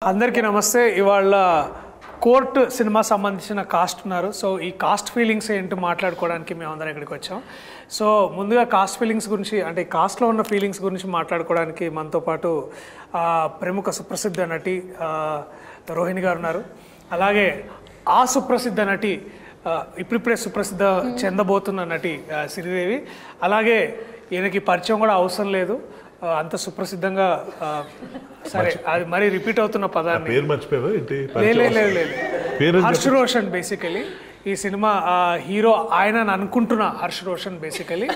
అందరికీ నమస్తే. ఇవాళ కోర్ట్ సినిమా సంబంధించిన కాస్ట్ ఉన్నారు. సో ఈ కాస్ట్ ఫీలింగ్స్ ఏంటో మాట్లాడుకోవడానికి మేమందరం ఇక్కడికి వచ్చాం. సో ముందుగా కాస్ట్ ఫీలింగ్స్ గురించి, అంటే కాస్ట్లో ఉన్న ఫీలింగ్స్ గురించి మాట్లాడుకోవడానికి మనతో పాటు ప్రముఖ సుప్రసిద్ధ నటి రోహిణి గారు ఉన్నారు. అలాగే ఆ సుప్రసిద్ధ నటి ఇప్పుడిప్పుడే సుప్రసిద్ధ చెందబోతున్న నటి శ్రీదేవి. అలాగే ఈయనకి పరిచయం కూడా అవసరం లేదు, అంత సుప్రసిద్ధంగా. సరే, అది మరీ రిపీట్ అవుతున్న పదాన్ని హర్ష్ రోషన్. బేసికలీ ఈ సినిమా హీరో ఆయన అనుకుంటున్న హర్ష్ రోషన్. బేసికలీ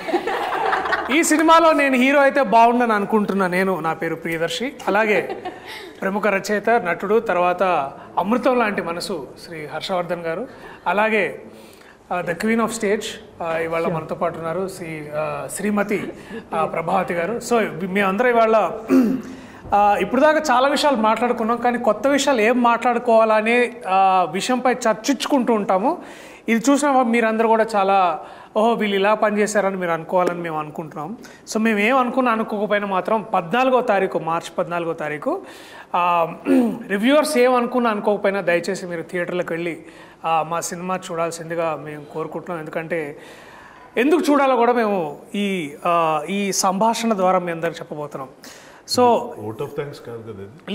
ఈ సినిమాలో నేను హీరో అయితే బాగుండని అనుకుంటున్నా. నా పేరు ప్రియదర్శి. అలాగే ప్రముఖ రచయిత, నటుడు, తర్వాత అమృతం లాంటి మనసు శ్రీ హర్షవర్ధన్ గారు. అలాగే ద క్వీన్ ఆఫ్ స్టేజ్ ఇవాళ మనతో పాటు ఉన్నారు శ్రీమతి ప్రభావతి గారు. సో మేమందరం ఇవాళ ఇప్పుడు దాకా చాలా విషయాలు మాట్లాడుకున్నాం, కానీ కొత్త విషయాలు ఏం మాట్లాడుకోవాలనే విషయంపై చర్చించుకుంటూ ఉంటాము. ఇది చూసిన మీరందరూ కూడా చాలా వీళ్ళు ఇలా పనిచేశారని మీరు అనుకోవాలని మేము అనుకుంటున్నాం. సో మేము అనుకోకపోయినా మాత్రం 14వ తారీఖు, మార్చి 14వ తారీఖు రివ్యూవర్స్ అనుకోకపోయినా దయచేసి మీరు థియేటర్లకు వెళ్ళి మా సినిమా చూడాల్సిందిగా మేము కోరుకుంటున్నాం. ఎందుకంటే ఎందుకు చూడాలో కూడా మేము ఈ సంభాషణ ద్వారా మీ అందరికి చెప్పబోతున్నాం. సో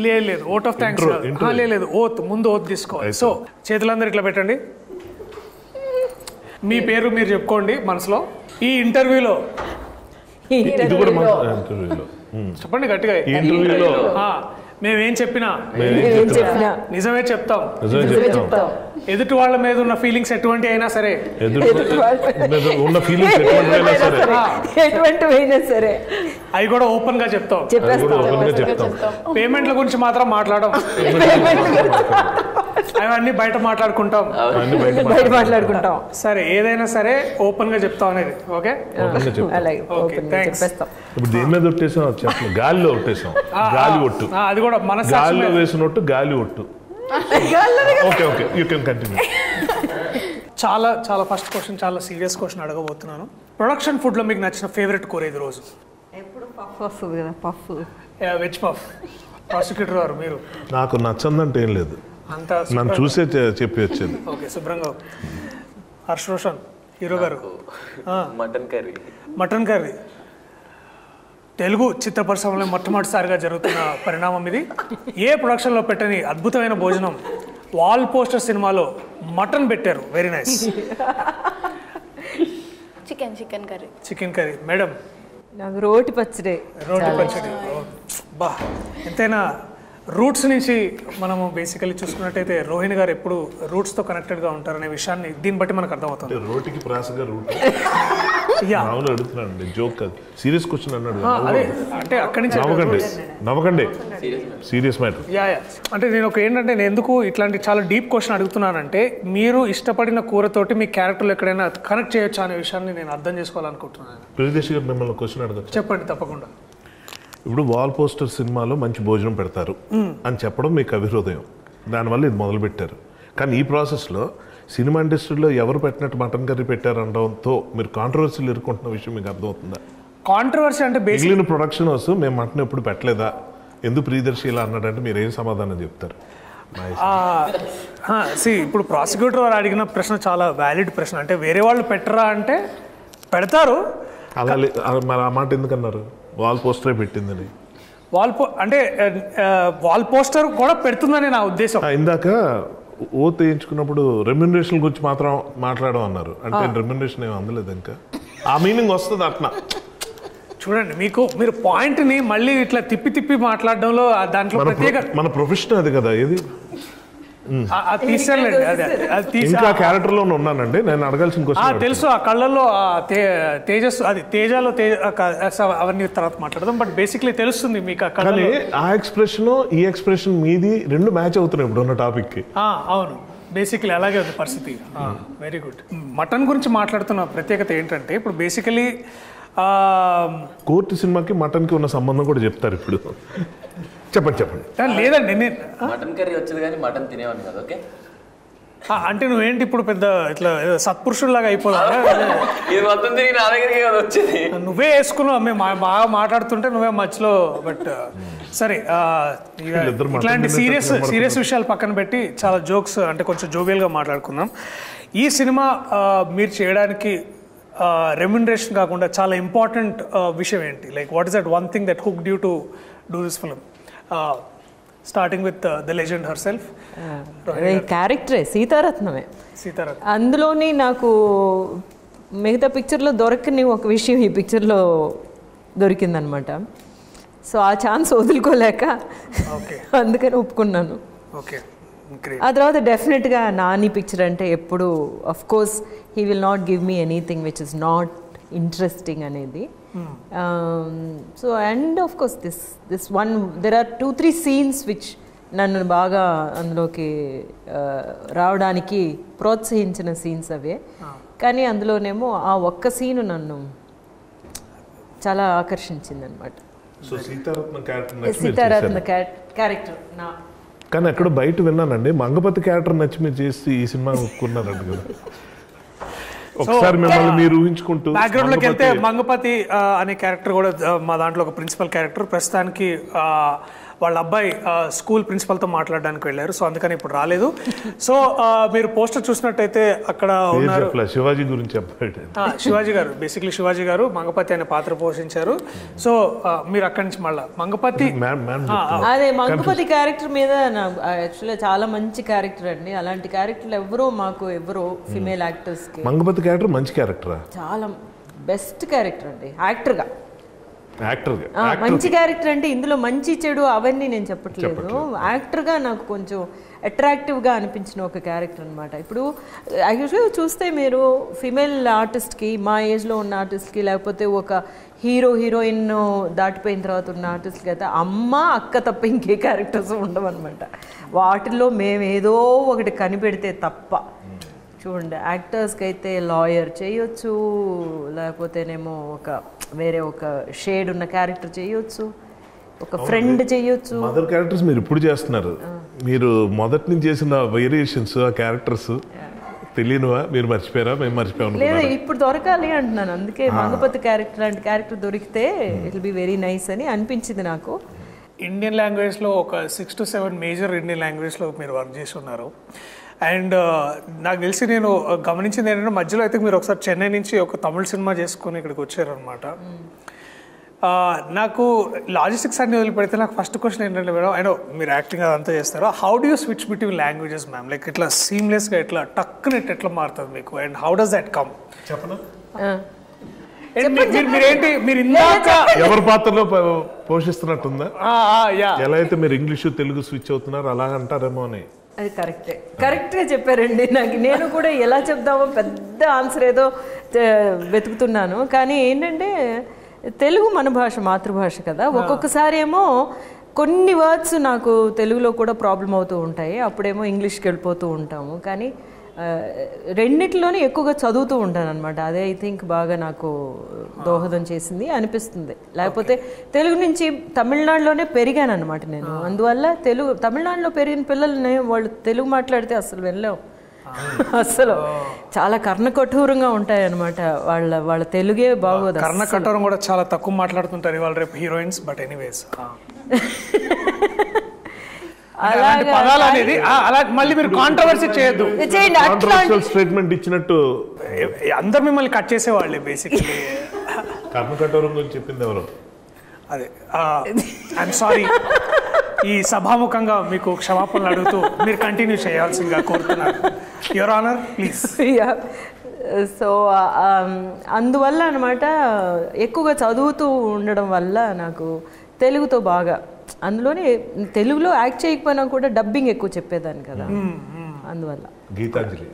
లేదు ఓట్ ఆఫ్ థ్యాంక్స్ లేదు, ముందు ఓత్ తీసుకోవాలి. సో చేతులందరూ ఇట్లా పెట్టండి, మీ పేరు మీరు చెప్పుకోండి మనసులో. ఈ ఇంటర్వ్యూలో చెప్పండి గట్టిగా, మేమేం చెప్పినా నిజమే చెప్తాం. ఎదుటి వాళ్ళ మీద ఉన్న ఫీలింగ్స్ ఎటువంటి అయినా సరే, అవి కూడా ఓపెన్ గా చెప్తాం. పేమెంట్ల గురించి మాత్రం మాట్లాడడం, అవన్నీ బయట మాట్లాడుకుంటాం. సరే, ఏదైనా సరే ఓపెన్ గా చెప్తాం అనేది. ఓకే, ఇప్పుడు దేని మీద ఒట్టేసాం చెప్పండి. గాలిలో ఒట్టేసాం, గాలి ఒట్టు. అది కూడా మన గాలిలో వేసినట్టు గాలి ఒట్టు. Okay okay, you can continue. చాలా చాలా ఫస్ట్ క్వశ్చన్, చాలా సీరియస్ క్వశ్చన్ అడగబోతున్నాను. ప్రొడక్షన్ ఫుడ్ లో మీకు నచ్చిన ఫేవరెట్ కూర ఇది రోజు? పఫ్ వస్తుంది కదా, పఫ్. Veg puff. ప్రాసిక్యూటర్ గారు మీరు? నాకు నచ్చందంటే ఏం లేదు, అంతా నన్ను చూసే చెప్పి వచ్చేది. ఓకే, శుభ్రంగా. హర్ష్ రోషన్ హీరో గారు? Mutton curry. Mutton curry Telugu చిత్ర పరిశ్రమలో మొట్టమొదటిసారిగా జరుగుతున్న పరిణామం ఇది. ఏ ప్రొడక్షన్లో పెట్టని అద్భుతమైన భోజనం వాల్ పోస్టర్ సినిమాలో మటన్ పెట్టారు. Very nice. Chicken curry. Madam? నాకు రోటి పచ్చడి. బా, ఎంతైనా రూట్స్ నుంచి మనము బేసికలీ చూసుకున్నట్టయితే రోహిణి గారు ఎప్పుడు రూట్స్తో కనెక్టెడ్గా ఉంటారనే విషయాన్ని దీన్ని బట్టి మనకు అర్థమవుతుంది. రోటికి ప్రాసగా రూట్ అడుగుతున్నానండి, జోక్ కాదు, సీరియస్ క్వశ్చన్ అన్నాడు. అంటే అక్కడి నుంచి నవ్వకండి, సీరియస్ మ్యాటర్. అంటే నేను ఏంటంటే నేను ఎందుకు ఇట్లాంటి చాలా డీప్ క్వశ్చన్ అడుగుతున్నానంటే, మీరు ఇష్టపడిన కూరతోటి మీ క్యారెక్టర్లు ఎక్కడైనా కనెక్ట్ చేయొచ్చు అనే విషయాన్ని నేను అర్థం చేసుకోవాలనుకుంటున్నాను. ప్రియదర్శి గారు మిమ్మల్ని క్వశ్చన్ అడగచ్చు? చెప్పండి, తప్పకుండా. ఇప్పుడు వాల్ పోస్టర్ సినిమాలో మంచి భోజనం పెడతారు అని చెప్పడం మీకు అవిహృదయం, దానివల్ల ఇది మొదలుపెట్టారు. కానీ ఈ ప్రాసెస్లో సినిమా ఇండస్ట్రీలో ఎవరు పెట్టినట్టు మటన్ కర్రీ పెట్టారు అనడంతో మీరు కాంట్రవర్సీలు ఎదుర్కొంటున్న విషయం మీకు అర్థమవుతుందా? కాంట్రవర్సీ అంటే మిగిలిన ప్రొడక్షన్ హౌస్ మేము మటన్ ఎప్పుడు పెట్టలేదా, ఎందుకు ప్రియదర్శి ఇలా అన్నాడంటే మీరు ఏం సమాధానం చెప్తారు? ఇప్పుడు ప్రాసిక్యూటర్ వారు అడిగిన ప్రశ్న చాలా వ్యాలిడ్ ప్రశ్న. అంటే వేరే వాళ్ళు పెట్టరా అంటే పెడతారు. అలా మరి ఆ మాట ఎందుకన్నారు? వాల్ పోస్టరే పెట్టిందని. అంటే వాల్ పోస్టర్ కూడా పెడుతుందని నా ఉద్దేశం. ఇందాక ఓత్ వేయించుకున్నప్పుడు రెమ్యునరేషన్ గురించి మాత్రం మాట్లాడడం అన్నారు, అంటే రెమ్యునరేషన్ ఏమి అందలేదు ఇంకా. ఆ మీనింగ్ వస్తుంది అట్లా. చూడండి, మీరు పాయింట్ని మళ్ళీ ఇట్లా తిప్పి మాట్లాడడంలో దాంట్లో ప్రత్యేక మన ప్రొఫెషన్ అది కదా. ఏది ఇంకా క్యారెక్టర్ లో ఉన్నానండి, నేను అడగాల్సిన క్వశ్చన్ తెలుసు. ఆ కళ్ళల్లో తేజస్సు, అది తేజాలో అవన్నీ తర్వాత మాట్లాడదాం. బట్ బేసిక్లీ తెలుస్తుంది మీకు. ఆ ఎక్స్ప్రెషన్ ఈ ఎక్స్ప్రెషన్ మీది రెండు మ్యాచ్ అవుతున్నాయి ఇప్పుడు ఉన్న టాపిక్ కి. అవును, బేసికలీ అలాగే ఉంది పరిస్థితి. Very good. మటన్ గురించి మాట్లాడుతున్న ప్రత్యేకత ఏంటంటే, ఇప్పుడు బేసికలీ కోర్టు సినిమాకి మటన్ కి ఉన్న సంబంధం కూడా చెప్తారు ఇప్పుడు. చెప్పండి. లేదండి, మటన్ కర్రీ వచ్చేది కానీ మటన్ తినేవాడిని కదా. ఓకే, అంటే నువ్వేంటి ఇప్పుడు పెద్ద ఇట్లా సత్పురుషుల్లాగా అయిపోదా? వచ్చేది నువ్వే వేసుకున్నావు, మేము బాగా మాట్లాడుతుంటే నువ్వే మధ్యలో. బట్ సరే ఇట్లాంటి సీరియస్ విషయాలు పక్కన పెట్టి చాలా జోక్స్ అంటే కొంచెం జోవియల్గా మాట్లాడుకుందాం. ఈ సినిమా మీరు చేయడానికి రెమ్యునరేషన్ కాకుండా చాలా ఇంపార్టెంట్ విషయం ఏంటి? Like what is that one thing that hooked you to do this film? Starting with the legend herself. క్యారెక్టరే సీతారత్నమే. సీతారత్నం అందులోని నాకు మిగతా పిక్చర్లో దొరకని ఒక విషయం ఈ పిక్చర్లో దొరికిందనమాట. సో ఆ ఛాన్స్ వదులుకోలేక అందుకని ఒప్పుకున్నాను. ఆ తర్వాత డెఫినెట్గా నాని పిక్చర్ అంటే ఎప్పుడు of course he will not give me anything which is not interesting అనేది. So and of course this one there are 2-3 scenes which నన్ను బాగా అందులోకి రావడానికి ప్రోత్సహించిన సీన్స్ అవే. కానీ అందులోనేమో ఆ ఒక్క సీను నన్ను చాలా ఆకర్షించింది అనమాట. సీతారత్న క్యారెక్టర్ నా. కానీ ఎక్కడ బయట విన్నానండి మంగపతి క్యారెక్టర్ నచ్చి మీరు చేసి ఈ సినిమా ఒప్పుకున్నారంట కదా. ఒకసారి మిమ్మల్ని మీరు ఊహించుకుంటూ బ్యాక్గ్రౌండ్ లోకి వెళ్తే మంగపతి అనే క్యారెక్టర్ కూడా మా దాంట్లో ఒక ప్రిన్సిపల్ క్యారెక్టర్. ప్రస్తుతానికి వాళ్ళ అబ్బాయి స్కూల్ ప్రిన్సిపల్తో మాట్లాడడానికి వెళ్ళారు, సో అందుకని ఇప్పుడు రాలేదు. సో మీరు పోస్టర్ చూసినట్టయితే అక్కడ ఉన్నారు శివాజీ గురించి చెప్పాడు. శివాజీ గారు, బేసిక్లీ శివాజీ గారు మంగపతి అనే పాత్ర పోషించారు. సో మీరు అక్కడి నుంచి మళ్ళీ మంగపతి అదే మంగపతి క్యారెక్టర్ మీద యాక్చువల్గా చాలా మంచి క్యారెక్టర్ అండి. అలాంటి క్యారెక్టర్లు ఎవరో ఫిమేల్ యాక్టర్స్ కి మంగపతి క్యారెక్టర్ మంచి క్యారెక్టర్, చాలా బెస్ట్ క్యారెక్టర్ అండి. యాక్టర్గా యాక్టర్ మంచి క్యారెక్టర్ అంటే ఇందులో మంచి చెడు అవన్నీ నేను చెప్పట్లేదు. యాక్టర్గా నాకు కొంచెం అట్రాక్టివ్గా అనిపించిన ఒక క్యారెక్టర్ అనమాట. ఇప్పుడు యాక్చువల్గా చూస్తే మీరు ఫిమేల్ ఆర్టిస్ట్కి, మా ఏజ్లో ఉన్న ఆర్టిస్ట్కి, లేకపోతే ఒక హీరోయిన్ దాటిపోయిన తర్వాత ఉన్న ఆర్టిస్ట్కి అయితే అమ్మ అక్క తప్ప ఇంకే క్యారెక్టర్స్ ఉండవన్నమాట. వాటిల్లో మేము ఏదో ఒకటి కనిపెడితే తప్ప. చూడండి, యాక్టర్స్కి అయితే లాయర్ చేయొచ్చు, లేకపోతేనేమో వేరే ఒక షేడ్ ఉన్న క్యారెక్టర్ చేయొచ్చు, ఒక ఫ్రెండ్ చేయొచ్చు. మదర్ క్యారెక్టర్స్ మీరు ఇప్పుడు చేస్తున్నారు. మీరు మొదటి నుంచి చేసిన వేరియేషన్స్ ఆ క్యారెక్టర్స్ తెలియనువా? మీరు మర్చిపోయారా? మేము మర్చిపోయాం. లేదు, ఇప్పుడు దొరకాలి అంటున్నాను. అందుకే మంగపతి క్యారెక్టర్ లాంటి క్యారెక్టర్ దొరికితే it will be very nice అని అనిపించింది నాకు. ఇండియన్ లాంగ్వేజ్లో ఒక 6 to 7 మేజర్ ఇండియన్ లాంగ్వేజ్లో మీరు వర్క్ చేసి ఉన్నారు. అండ్ నాకు తెలిసి నేను గమనించింది ఏంటంటే మధ్యలో అయితే మీరు ఒకసారి చెన్నై నుంచి ఒక తమిళ సినిమా చేసుకుని ఇక్కడికి వచ్చారనమాట. నాకు లాజిస్టిక్స్ అన్ని వదిలిపెడితే నాకు ఫస్ట్ క్వశ్చన్ ఏంటంటే మేడం, అయినో మీరు యాక్టింగ్ అదంతా చేస్తారు, how do you switch between languages ma'am? Like ఇట్లా సీమ్లెస్గా ఎట్లా టక్కునెట్ ఎట్లా మారుతుంది మీకు? And how does that come? చెప్పనా? మీరేంటి మీరు ఇందాక ఎవరి పాత్రలో పోషిస్తున్నట్టుందా? ఎలా అయితే మీరు ఇంగ్లీషు తెలుగు స్విచ్ అవుతున్నారు అలాగంటారేమో అని. అది కరెక్ట్గా చెప్పారండి. నేను కూడా ఎలా చెప్దామో పెద్ద ఆన్సర్ ఏదో వెతుకుతున్నాను. కానీ ఏంటంటే తెలుగు మన భాష, మాతృభాష కదా. ఒక్కొక్కసారి ఏమో కొన్ని వర్డ్స్ నాకు తెలుగులో కూడా ప్రాబ్లం అవుతూ ఉంటాయి, అప్పుడేమో ఇంగ్లీష్కి వెళ్ళిపోతూ ఉంటాము. కానీ రెండిట్లోనే ఎక్కువగా చదువుతూ ఉంటాను అనమాట. అదే ఐ థింక్ బాగా నాకు దోహదం చేసింది అనిపిస్తుంది. లేకపోతే తెలుగు నుంచి తమిళనాడులోనే పెరిగాను అనమాట నేను. అందువల్ల తమిళనాడులో పెరిగిన పిల్లల్ని వాళ్ళు తెలుగు మాట్లాడితే అసలు వెళ్ళలేవు. అసలు చాలా కర్ణకఠోరంగా ఉంటాయి అనమాట. వాళ్ళ తెలుగే బాగోదు. కర్ణకఠోరం కూడా చాలా తక్కువ మాట్లాడుతుంటారు ఇవాళ రేపు హీరోయిన్స్. బట్ ఎనీవేస్ మళ్ళీ మీరు కాంట్రవర్సీ చేయొద్దు. స్టేట్మెంట్ ఇచ్చినట్టు అందరు మిమ్మల్ని కట్ చేసేవాళ్ళే బేసిక్లీ. కర్ణకఠోరం గురించి చెప్పింది ఎవరు? అదే ఐఎమ్ సారీ. ఈ సభాముఖంగా మీకు క్షమాపణలు అడుగుతూ మీరు కంటిన్యూ చేయాల్సిందిగా కోరుతున్నాను. Your honour please. సో అందువల్ల అనమాట ఎక్కువగా చదువుతూ ఉండడం వల్ల నాకు తెలుగుతో బాగా, అందులోనే తెలుగులో యాక్ట్ చేయకపోయినా కూడా డబ్బింగ్ ఎక్కువ చెప్పేదాన్ని కదా, అందువల్ల. గీతాంజలి.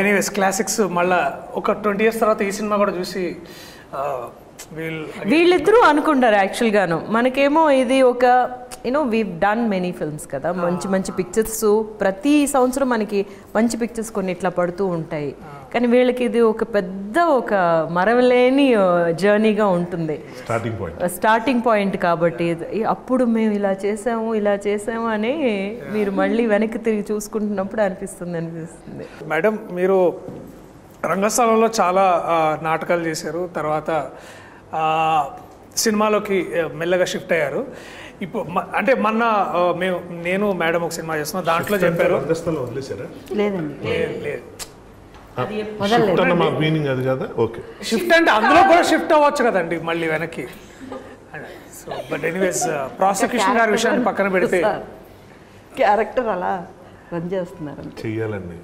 ఎనీవేస్ క్లాసిక్స్ మళ్ళా ఒక 20 years తర్వాత ఈ సినిమా కూడా చూసి వీళ్ళిద్దరూ అనుకుంటారు యాక్చువల్గాను. మనకేమో ఇది ఒక వీవ్ డన్ మెనీ ఫిల్మ్స్ కదా, మంచి పిక్చర్స్ ప్రతి సంవత్సరం మనకి మంచి పిక్చర్స్ కొన్ని ఇట్లా పడుతూ ఉంటాయి. కానీ వీళ్ళకి ఇది ఒక పెద్ద ఒక మరవలేని జర్నీగా ఉంటుంది, స్టార్టింగ్ పాయింట్. కాబట్టి అప్పుడు మేము ఇలా చేసాము అని మీరు మళ్ళీ వెనక్కి తిరిగి చూసుకుంటున్నప్పుడు అనిపిస్తుంది. మేడం, మీరు రంగస్థలంలో చాలా నాటకాలు చేశారు, తర్వాత సినిమాలోకి మెల్లగా షిఫ్ట్ అయ్యారు. ఇప్పుడు అంటే మొన్న నేను మేడం ఒక సినిమా చేస్తున్నాం, దాంట్లో చెప్పారు. లేదండి, లేదు షిఫ్ట్ అంటే అందులో కూడా షిఫ్ట్ అవ్వచ్చు కదండి మళ్ళీ వెనక్కి. సో బట్ ఎనీవేస్ ప్రాసిక్యూషన్ గారి విషయాన్ని పక్కన పెడితే క్యారెక్టర్ అలా రన్ చేస్తున్నారు చెయ్యాలండి.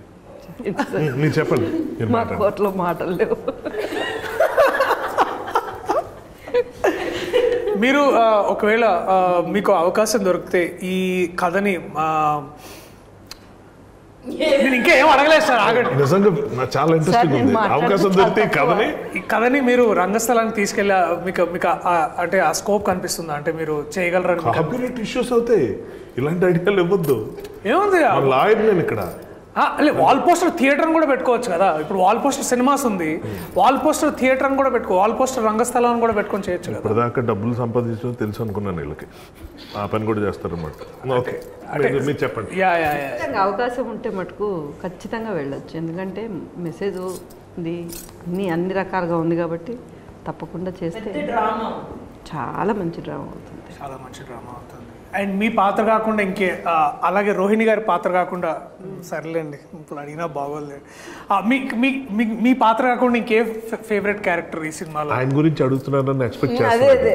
మీరు చెప్పండి. మా కోర్టులో మాటలు లేవు. మీరు ఒకవేళ మీకు అవకాశం దొరికితే ఈ కథని నేను ఇంకా ఏం అడగలేదు సార్, ఆగండి. నిజంగా నాకు చాలా ఇంట్రెస్టింగ్ ఉంది. అవకాశం దొరికితే ఈ కథని మీరు రంగస్థలానికి తీసుకెళ్ళి మీకు అంటే ఆ స్కోప్ కనిపిస్తుందా? అంటే మీరు చేయగలరని. కాపీరైట్ ఇష్యూస్ అవుతాయి, ఇలాంటి ఐడియాలు ఇవ్వద్దు. ఏముంది లాయర్ నేను ఇక్కడ. వాల్ పోస్టర్ థియేటర్ కూడా పెట్టుకోవచ్చు కదా. ఇప్పుడు వాల్ పోస్టర్ సినిమాస్ ఉంది, వాల్ పోస్టర్ థియేటర్ కూడా పెట్టుకో, వాల్ పోస్టర్ రంగస్థలం కూడా పెట్టుకొని చేయొచ్చు కదా. ఇప్పటిదాకా డబ్బులు సంపాదించడం తెలుసు అనుకున్నాను, వీళ్ళకి ఆ పని కూడా చేస్తారన్నమాట. ఓకే, మీరు చెప్పండి. అవకాశం ఉంటే మటుకు ఖచ్చితంగా వెళ్ళొచ్చు, ఎందుకంటే మెసేజ్ ఉంది, అన్ని రకాలుగా ఉంది కాబట్టి తప్పకుండా చేస్తే చాలా మంచి డ్రామా అవుతుంది. చాలా మంచి డ్రామా అవుతుంది. అండ్ మీ పాత్ర కాకుండా ఇంకే అలాగే రోహిణి గారి పాత్ర కాకుండా, సర్లేండి ఇప్పుడు అడిగినా బాగోలేదు, మీ పాత్ర కాకుండా ఇంకే ఫేవరెట్ క్యారెక్టర్ ఈ సినిమాలో? ఆయన గురించి అడుగుతున్నారని ఎక్స్పెక్ట్ చేస్తాను.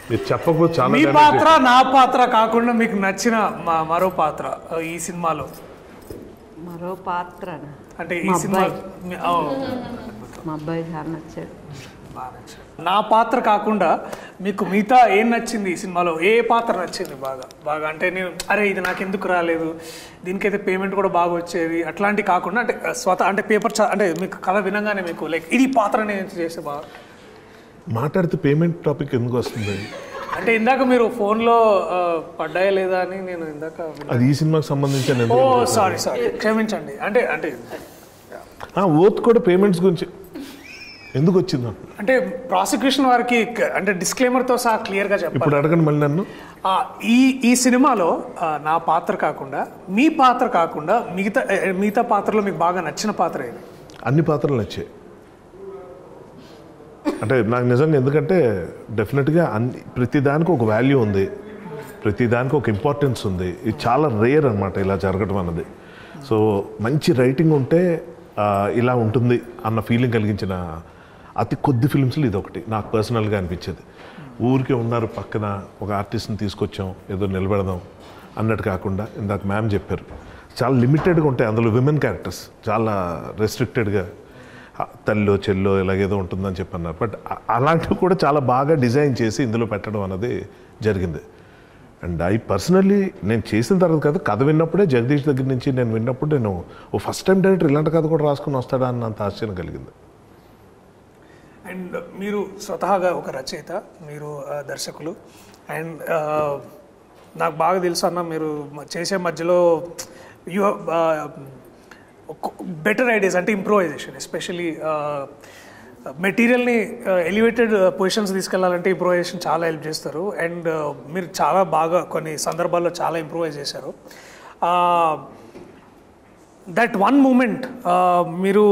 మీరు చెప్పకపోతే చాలా. మీ పాత్ర నా పాత్ర కాకుండా మీకు నచ్చిన మరో పాత్ర ఈ సినిమాలో? మరో పాత్ర అంటే ఈ సినిమా మా అబ్బాయి చాలా నచ్చాడు. నా పాత్ర కాకుండా మీకు మిగతా ఏం నచ్చింది ఈ సినిమాలో? ఏ పాత్ర నచ్చింది బాగా? అంటే నేను ఇది నాకు ఎందుకు రాలేదు, దీనికైతే పేమెంట్ కూడా బాగా వచ్చేది, అట్లాంటి కాకుండా అంటే అంటే పేపర్ అంటే మీకు కథ వినగానే మీకు లైక్ ఇది పాత్ర నేను చేస్తే బాగా మాట్లాడితే పేమెంట్ టాపిక్ ఎందుకు వస్తుంది? అంటే ఇందాక మీరు ఫోన్లో పడ్డాయా లేదా అని నేను ఇందాక. అది ఈ సినిమాకి సంబంధించిన. సారీ క్షమించండి. అంటే ఓత్ కూడా పేమెంట్స్ గురించి ఎందుకు వచ్చింది అంటే ప్రాసిక్యూషన్ వారికి అంటే డిస్క్లైమర్తో సహా క్లియర్గా చెప్పాలి. ఇప్పుడు అడగండి మళ్ళీ నన్ను. ఈ సినిమాలో నా పాత్ర కాకుండా, మీ పాత్ర కాకుండా మిగతా పాత్రలో మీకు బాగా నచ్చిన పాత్ర ఏది? అన్ని పాత్రలు నచ్చాయి అంటే నాకు నిజంగా. ఎందుకంటే డెఫినెట్గా ప్రతిదానికి ఒక వాల్యూ ఉంది, ప్రతిదానికి ఒక ఇంపార్టెన్స్ ఉంది. ఇది చాలా రేర్ అనమాట ఇలా జరగడం అన్నది. సో మంచి రైటింగ్ ఉంటే ఇలా ఉంటుంది అన్న ఫీలింగ్ కలిగించిన అతి కొద్ది ఫిల్మ్స్లో ఇది ఒకటి నాకు పర్సనల్గా అనిపించేది. ఊరికే ఉన్నారు పక్కన ఒక ఆర్టిస్ట్ని తీసుకొచ్చాం ఏదో నిలబెడదాం అన్నట్టు కాకుండా, ఇందాక మ్యామ్ చెప్పారు చాలా లిమిటెడ్గా ఉంటాయి అందులో విమెన్ క్యారెక్టర్స్, చాలా రెస్ట్రిక్టెడ్గా తల్లో చెల్లో ఇలాగేదో ఉంటుందని చెప్పన్నారు. బట్ అలాంటివి కూడా చాలా బాగా డిజైన్ చేసి ఇందులో పెట్టడం అన్నది జరిగింది. అండ్ ఐ పర్సనల్లీ నేను చేసిన తర్వాత కాదు, కథ విన్నప్పుడే జగదీష్ దగ్గర నుంచి నేను విన్నప్పుడు నేను ఫస్ట్ టైం డైరెక్టర్ ఇలాంటి కథ కూడా రాసుకుని వస్తాడా అన్నంత ఆశ్చర్యం కలిగింది. అండ్ మీరు స్వతహాగా ఒక రచయిత, మీరు దర్శకులు, అండ్ నాకు బాగా తెలుసు అన్న మీరు చేసే మధ్యలో యూ బెటర్ ఐడియాస్ అంటే ఇంప్రూవైజేషన్, ఎస్పెషలీ మెటీరియల్ని ఎలివేటెడ్ పొజిషన్స్ తీసుకెళ్లాలంటే ఇంప్రూవైజేషన్ చాలా హెల్ప్ చేస్తారు. అండ్ మీరు చాలా బాగా కొన్ని సందర్భాల్లో చాలా ఇంప్రూవైజ్ చేశారు. దట్ వన్ మూమెంట్ మీరు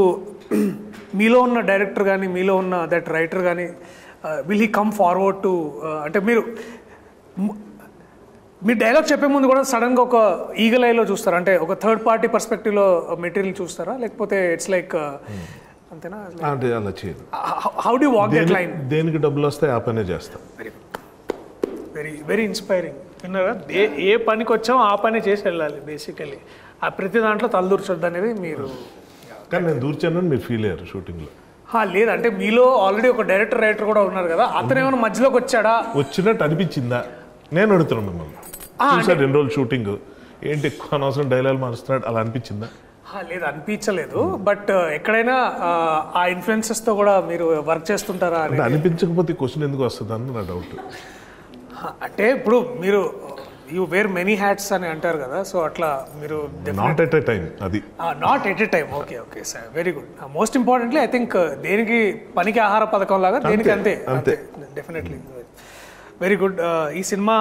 మీలో ఉన్న డైరెక్టర్ కానీ మీలో ఉన్న దట్ రైటర్ కానీ will he come forward to అంటే మీరు డైలాగ్ చెప్పే ముందు కూడా సడన్గా ఒక ఈగల్ ఐలో చూస్తారా? అంటే ఒక థర్డ్ పార్టీ పర్స్పెక్టివ్లో మెటీరియల్ చూస్తారా, లేకపోతే ఇట్స్ లైక్ అంతేనా? అంటే అలా చేయదు. How do walk that line? దేనికి డబ్బులు వస్తే ఆ పనే చేస్తాం. Very very inspiring. విన్నారా? ఏ పనికి వచ్చామో ఆ పనే చేసి వెళ్ళాలి బేసికలీ. ఆ ప్రతి దాంట్లో తలదూర్చొద్దు అనేది మీరు. కానీ నేను దూర్చానని మీరు ఫీల్ అయ్యారు షూటింగ్లో? లేదంటే మీలో ఆల్రెడీ ఒక డైరెక్టర్ రైటర్ కూడా ఉన్నారు కదా, అతను ఏమైనా మధ్యలోకి వచ్చాడా? వచ్చినట్టు అనిపించిందా? నేను అడుగుతున్నాను మిమ్మల్ని. చూసారు 2 రోజులు షూటింగ్, ఏంటి ఎక్కువ అనవసరం డైలాగ్ మారుస్తున్నాడు అలా అనిపించిందా? లేదు, అనిపించలేదు. బట్ ఎక్కడైనా ఆ ఇన్ఫ్లుయెన్సెస్తో కూడా మీరు వర్క్ చేస్తుంటారా? అనిపించకపోతే క్వశ్చన్ ఎందుకు వస్తుంది అని నా డౌట్. అంటే ఇప్పుడు మీరు యూ వేర్ మెనీ హ్యాట్స్ అని అంటారు కదా, సో అట్లా మీరు నాట్ ఎట్ ఎ టైం. అది not at a time. Okay okay sir, very good. Most importantly I think దేనికి పనికి ఆహార పథకం లాగా దేనికి అంతే. Definitely very good. ఈ సినిమా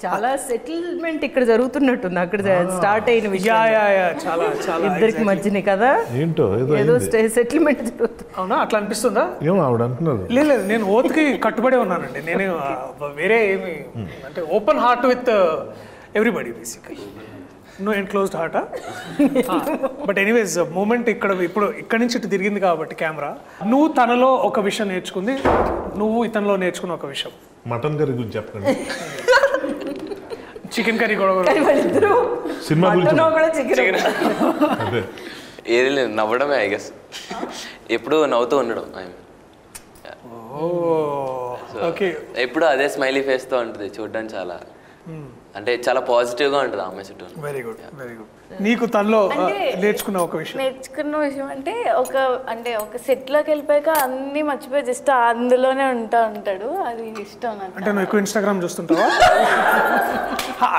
చాలా సెటిల్మెంట్ ఇక్కడ జరుగుతున్నట్టుంది అక్కడ స్టార్ట్ అయిన యా విషయం యా యా చాలా చాలా ఇద్దరికి మధ్యనే కదా ఏంటో ఏదో సెటిల్మెంట్ జరుగుతుంది. అవునా అట్లా అనిపిస్తుందా? ఏమో ఆవిడ అంటున్నారు. లేదు నేను ఓత్కి కట్టుబడి ఉన్నానండి. నేను వేరే ఏమి అంటే open heart with everybody basically, no enclosed heart. But anyways moment ఇప్పుడు ఇక్కడ నుంచి ఇటు తిరిగింది కాబట్టి కెమెరా, నువ్వు తనలో ఒక విషయం నేర్చుకుంది, నువ్వు ఇతనిలో నేర్చుకున్న ఒక విషయం. మటన్ కర్రీ గురించి చెప్పండి. చికెన్ కర్రీ కూడా వాళ్ళిద్దరూ సినిమా గురించి కూడా చికెన్ అదే ఏది లేదు, నవ్వడమే ఐ గెస్. ఎప్పుడు నవ్వుతూ ఉండడం. ఓకే. ఎప్పుడు అదే స్మైలీ ఫేస్తో ఉంటుంది చూడడానికి. చాలా అంటే చాలా పాజిటివ్గా ఉంటుంది ఆమె చుట్టూ. Very good very good. నీకు తనలో నేర్చుకున్న ఒక విషయం? నేర్చుకున్న విషయం అంటే ఒక సెట్లోకి వెళ్ళిపోయాక అన్ని మర్చిపోయి జస్ట్ అందులోనే ఉంటాడు. అది ఇష్టం నాకు. అంటే నువ్వు ఎక్కువ ఇన్స్టాగ్రామ్ చూస్తుంటావా?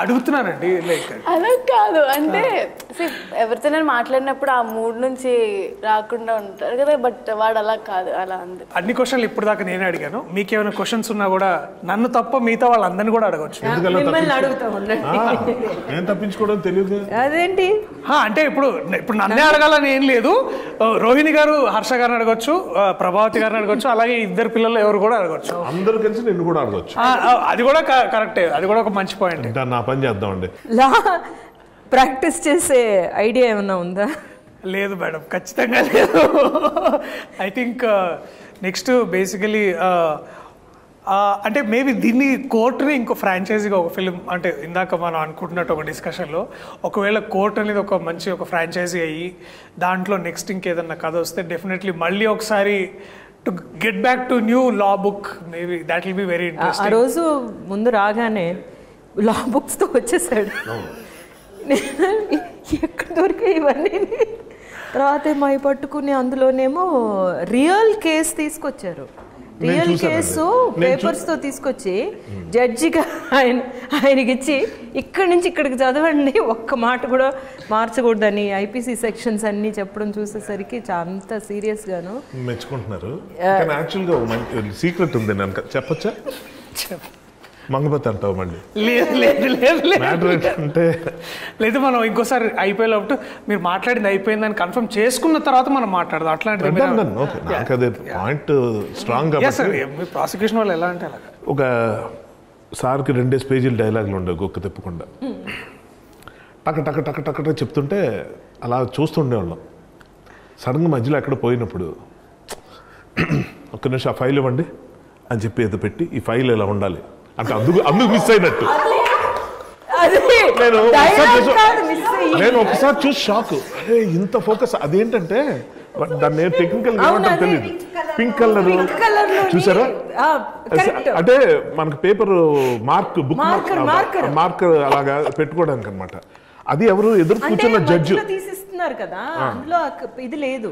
అడుగుతున్నానండి. లైక్ అలా కాదు, అంటే ఎవరితో నేను మాట్లాడినప్పుడు ఆ మూడ్ నుంచి రాకుండా ఉంటారు కదా, బట్ వాడు అలా కాదు. అలా అంది. అన్ని క్వశ్చన్లు ఇప్పుడు దాకా నేనే అడిగాను. మీకేమైనా క్వశ్చన్స్ ఉన్నా కూడా నన్ను తప్ప మిగతా వాళ్ళందరినీ కూడా అడగచ్చు. మిమ్మల్ని అడుగుతా ఉండండి. నేను తప్పించుకోవడం తెలియదు. అదేంటి అంటే ఇప్పుడు నన్నే అడగాలని ఏం లేదు. రోహిణి గారు హర్ష గారిని అడగొచ్చు, ప్రభావతి గారిని అడగొచ్చు, అలాగే ఇద్దరు పిల్లలు ఎవరు కూడా అడగొచ్చు. అందరూ కలిసి నిన్ను కూడా అడగొచ్చు. అది కూడా కరెక్టే, అది కూడా ఒక మంచి పాయింట్. నా పని చేద్దామండి. లా ప్రాక్టీస్ చేసే ఐడియా ఏమన్నా ఉందా? లేదు మేడం, ఖచ్చితంగా లేదు. ఐ థింక్ నెక్స్ట్ బేసికలీ అంటే మేబీ దీన్ని కోర్టుని ఇంకో ఫ్రాంచైజీగా ఒక ఫిలిం, అంటే ఇందాక మనం అనుకుంటున్నట్టు ఒక డిస్కషన్లో ఒకవేళ కోర్ట్ అనేది ఒక మంచి ఒక ఫ్రాంచైజీ అయ్యి దాంట్లో నెక్స్ట్ ఇంకేదన్నా కథ వస్తే డెఫినెట్లీ మళ్ళీ ఒకసారి to get back to new law book, maybe that will be very ఆ ఇంట్రెస్టింగ్. రోజు ముందు రాగానే లా బుక్స్తో వచ్చేసాడు. ఎక్కడ దొరికాయి ఇవన్నీ? తర్వాత అవి పట్టుకుని అందులోనేమో రియల్ కేసు తీసుకొచ్చారు. రియల్ కేసు పేపర్స్ తో తీసుకొచ్చి జడ్జిగా ఆయనకి ఇచ్చి ఇక్కడి నుంచి ఇక్కడికి చదవండి, ఒక్క మాట కూడా మార్చకూడదని ఐపీసీ సెక్షన్స్ అన్ని చెప్పడం చూసేసరికి అంత సీరియస్ గాను మెచ్చుకుంటున్నారు. యాక్చువల్గా సీక్రెట్ ఉంది, నేను చెప్పొచ్చా? మంగపతి అంటావు మళ్ళీ? లేదు, మనం ఇంకోసారి అయిపోయేటప్పుడు మీరు మాట్లాడింది అయిపోయిందని కన్ఫర్మ్ చేసుకున్న తర్వాత మనం మాట్లాడదాం. అట్లాంటిది నాకు అదే పాయింట్ స్ట్రాంగ్. ప్రాసిక్యూషన్ వాళ్ళు ఎలా అంటే అలాగా ఒక సార్కి 2 పేజీలు డైలాగులు ఉండవు గొక్క తిప్పకుండా. టక టక టక టక చెప్తుంటే అలా చూస్తుండేవాళ్ళం. సడన్గా మధ్యలో ఎక్కడ పోయినప్పుడు ఒక్క నిమిషం ఆ ఫైల్ ఇవ్వండి అని చెప్పి ఏదో పెట్టి ఈ ఫైల్ ఇలా ఉండాలి అంటే అందుకు మిస్ అయినట్టు. నేను ఒకసారి చూసి షాక్, అరే ఇంత ఫోకస్. అదేంటంటే దాన్ని టెక్నికల్ ఏమంటారు తెలియదు. పింక్ కలర్ చూసారా? అంటే మనకు పేపర్ బుక్ మార్కర్ అలాగా పెట్టుకోవడానికి అనమాట. అది ఎవరు ఎదురు కూర్చున్న జడ్జి తీసిస్తున్నారు కదా, అందులో ఇది లేదు,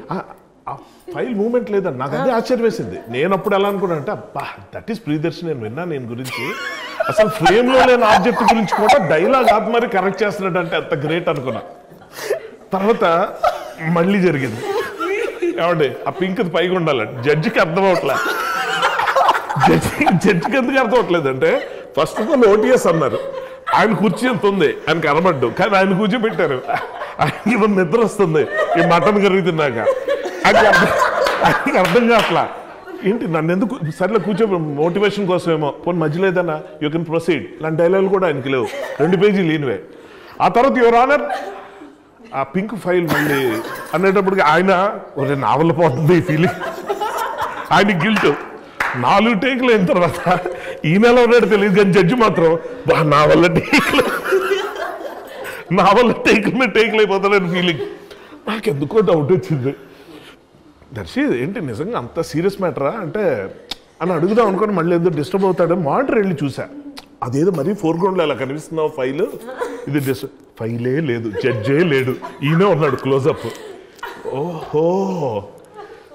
ఫైల్ మూమెంట్ లేదని నాకు అదే ఆశ్చర్యం వేసింది. నేను అప్పుడు ఎలా అనుకున్నా అంటే అబ్బా దట్ ఈస్ ప్రియదర్శి, నేను విన్నా నేను గురించి, అసలు ఫ్రేమ్ లో లేని ఆబ్జెక్ట్ గురించి కూడా డైలాగ్ ఆపి మరి కరెక్ట్ చేస్తున్నాడు అంటే అంత గ్రేట్ అనుకున్నా. తర్వాత మళ్ళీ జరిగింది. ఏమండి ఆ పింక్ పైగా ఉండాలండి, జడ్జికి అర్థం అవట్లే. జడ్జికి ఎందుకు అర్థం అవట్లేదు అంటే ఫస్ట్ ఆఫ్ ఆల్ ఓటీఎస్ అన్నారు, ఆయన కుర్చీ ఎంత ఉంది ఆయన కనబడ్డు, కానీ ఆయన కూర్చోబెట్టారు. ఆయనకి నిద్ర వస్తుంది ఈ మటన్ కర్రీ తిన్నాక. ఆయనకి అర్థం కావట్లా. ఏంటి నన్ను ఎందుకు సర్లే కూర్చో మోటివేషన్ కోసమేమో, పోనీ మధ్యలో ఏదన్నా యూ కెన్ ప్రొసీడ్ లాంటి డైలాగులు కూడా ఆయనకి లేవు. 2 పేజీలు లేనివే. ఆ తర్వాత యువర్ ఆనర్ ఆ పింక్ ఫైల్ మళ్ళీ అనేటప్పటికి ఆయన ఒరే నా వల్ల పోతుంది ఈ ఫీలింగ్. ఆయన గిల్ట్ 4 టేకులు అయిన తర్వాత ఈ నెల ఉన్నాడు తెలియదు కానీ జడ్జి మాత్రం నా వల్ల టేకులు అయిపోతాడని ఫీలింగ్. నాకెందుకో డౌట్ వచ్చింది, దర్శి ఏంటి నిజంగా అంత సీరియస్ మ్యాటరా అంటే అని అడుగుదాం అనుకుని మళ్ళీ ఏదో డిస్టర్బ్ అవుతాడు. మానిటర్ వెళ్ళి చూసా, అదేదో మరీ ఫోర్గ్రౌండ్లో అలా కనిపిస్తున్నావు ఫైల్, ఇది ఫైలే లేదు, జడ్జే లేడు, ఈయనే ఉన్నాడు క్లోజప్. ఓహో,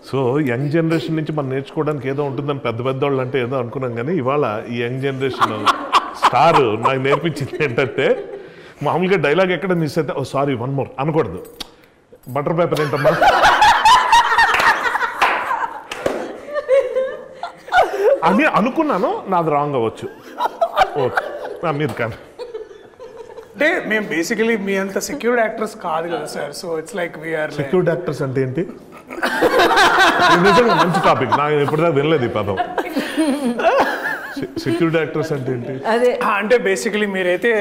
సో యంగ్ జనరేషన్ నుంచి మనం నేర్చుకోవడానికి ఏదో ఉంటుందని పెద్ద పెద్దవాళ్ళు అంటే ఏదో అనుకున్నాం, కానీ ఇవాళ ఈ యంగ్ జనరేషన్ స్టార్ నాకు నేర్పించింది ఏంటంటే మామూలుగా డైలాగ్ ఎక్కడ మిస్ అయితే ఓ సారీ వన్ మోర్ అనకూడదు. బటర్ పేపర్ ఏంటమ్మా అని అనుకున్నాను, నాది రాంగ్ అవ్వచ్చు. ఓకే మీరు కానీ అంటే మేము బేసికలీ మీ అంత సెక్యూర్డ్ యాక్టర్స్ కాదు కదా sir. So it's like we are secured actors అంటే ఏంటి? ఇది నిజంగా మంచి టాపిక్, నాకు ఎప్పటిదాకా వినలేదు ఈ పదం. సెక్యూరిటీ యాక్టర్స్ అంటే ఏంటి? అదే అంటే బేసికలీ మీరైతే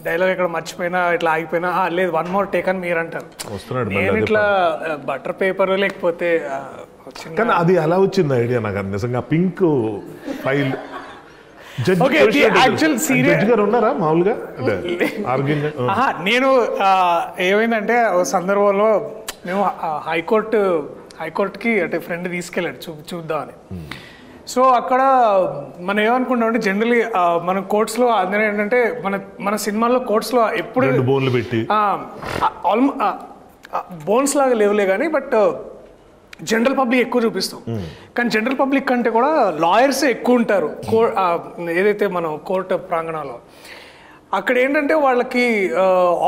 డైలాగ్ ఇక్కడ మర్చిపోయినా ఇట్లా ఆగిపోయినా లేదు 1 more టేక్ అని మీరు అంటారు. వస్తున్నాడు నేను ఇట్లా బటర్ పేపర్ లేకపోతే కానీ అది ఎలా వచ్చింది ఐడియా నాకు నిజంగా. పింక్ ఫైల్ జడ్జి గారు ఉన్నారా మామూలుగా? నేను ఏమైందంటే ఓ సందర్భంలో మేము హైకోర్టుకి అంటే ఫ్రెండ్ తీసుకెళ్ళాడు చూద్దామని. సో అక్కడ మనం ఏమనుకుంటామంటే జనరలీ మన కోర్ట్స్లో అందరూ ఏంటంటే మన సినిమాల్లో కోర్ట్స్లో ఎప్పుడు బోన్లు పెట్టి బోన్స్ లాగా లేవులే కానీ బట్ జనరల్ పబ్లిక్ ఎక్కువ చూపిస్తాం. కానీ జనరల్ పబ్లిక్ కంటే కూడా లాయర్స్ ఎక్కువ ఉంటారు ఏదైతే మనం కోర్టు ప్రాంగణంలో. అక్కడ ఏంటంటే వాళ్ళకి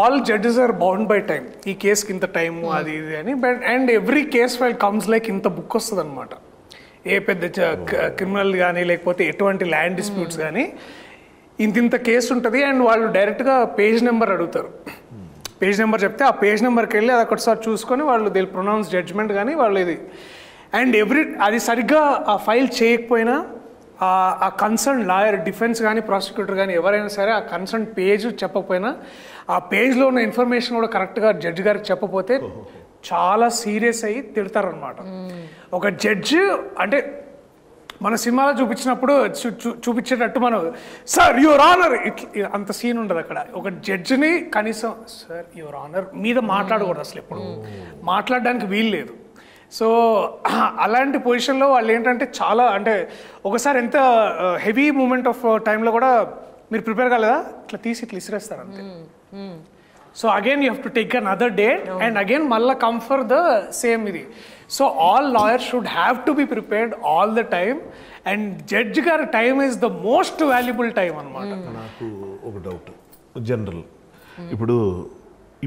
all judges are bound by time. ఈ కేసుకి ఇంత టైము అది ఇది అని. But and every case file comes like ఇంత బుక్ వస్తుంది అనమాట. ఏ పెద్ద క్రిమినల్ కానీ లేకపోతే ఎటువంటి ల్యాండ్ డిస్ప్యూట్స్ కానీ ఇంత కేసు ఉంటుంది. అండ్ వాళ్ళు డైరెక్ట్గా పేజ్ నెంబర్ అడుగుతారు. పేజ్ నెంబర్ చెప్తే ఆ పేజ్ నెంబర్కి వెళ్ళి అది ఒకటిసారి చూసుకొని వాళ్ళు దే ప్రొనౌన్స్ జడ్జ్మెంట్ కానీ వాళ్ళు ఇది. అండ్ అది సరిగ్గా ఆ ఫైల్ చేయకపోయినా ఆ కన్సర్న్ లాయర్ డిఫెన్స్ కానీ ప్రాసిక్యూటర్ కానీ ఎవరైనా సరే ఆ కన్సర్న్ పేజ్ చెప్పకపోయినా ఆ పేజ్లో ఉన్న ఇన్ఫర్మేషన్ కూడా కరెక్ట్గా జడ్జి గారికి చెప్పకపోతే చాలా సీరియస్ అయ్యి తిడతారనమాట. ఒక జడ్జి అంటే మన సినిమాలో చూపించినప్పుడు చూపించేటట్టు మనం సార్ యువర్ ఆనర్ అంత సీన్ ఉండదు అక్కడ. ఒక జడ్జిని కనీసం సార్ యువర్ ఆనర్ మీద మాట్లాడకూడదు, అసలు ఎప్పుడు మాట్లాడడానికి వీలు లేదు. సో అలాంటి పొజిషన్లో వాళ్ళు ఏంటంటే చాలా అంటే ఒకసారి ఎంత హెవీ మూమెంట్ ఆఫ్ టైంలో కూడా మీరు ప్రిపేర్ కాలేదా ఇట్లా తీసి ఇట్లా ఇసిరేస్తారు అంతే. So again you have to take another day and again మళ్ళీ కమ్ ఫర్ ద సేమ్ ఇది. So all lawyers should have to be prepared all the time. And judge గారి time is the most valuable time అనమాట. నాకు ఒక doubt general,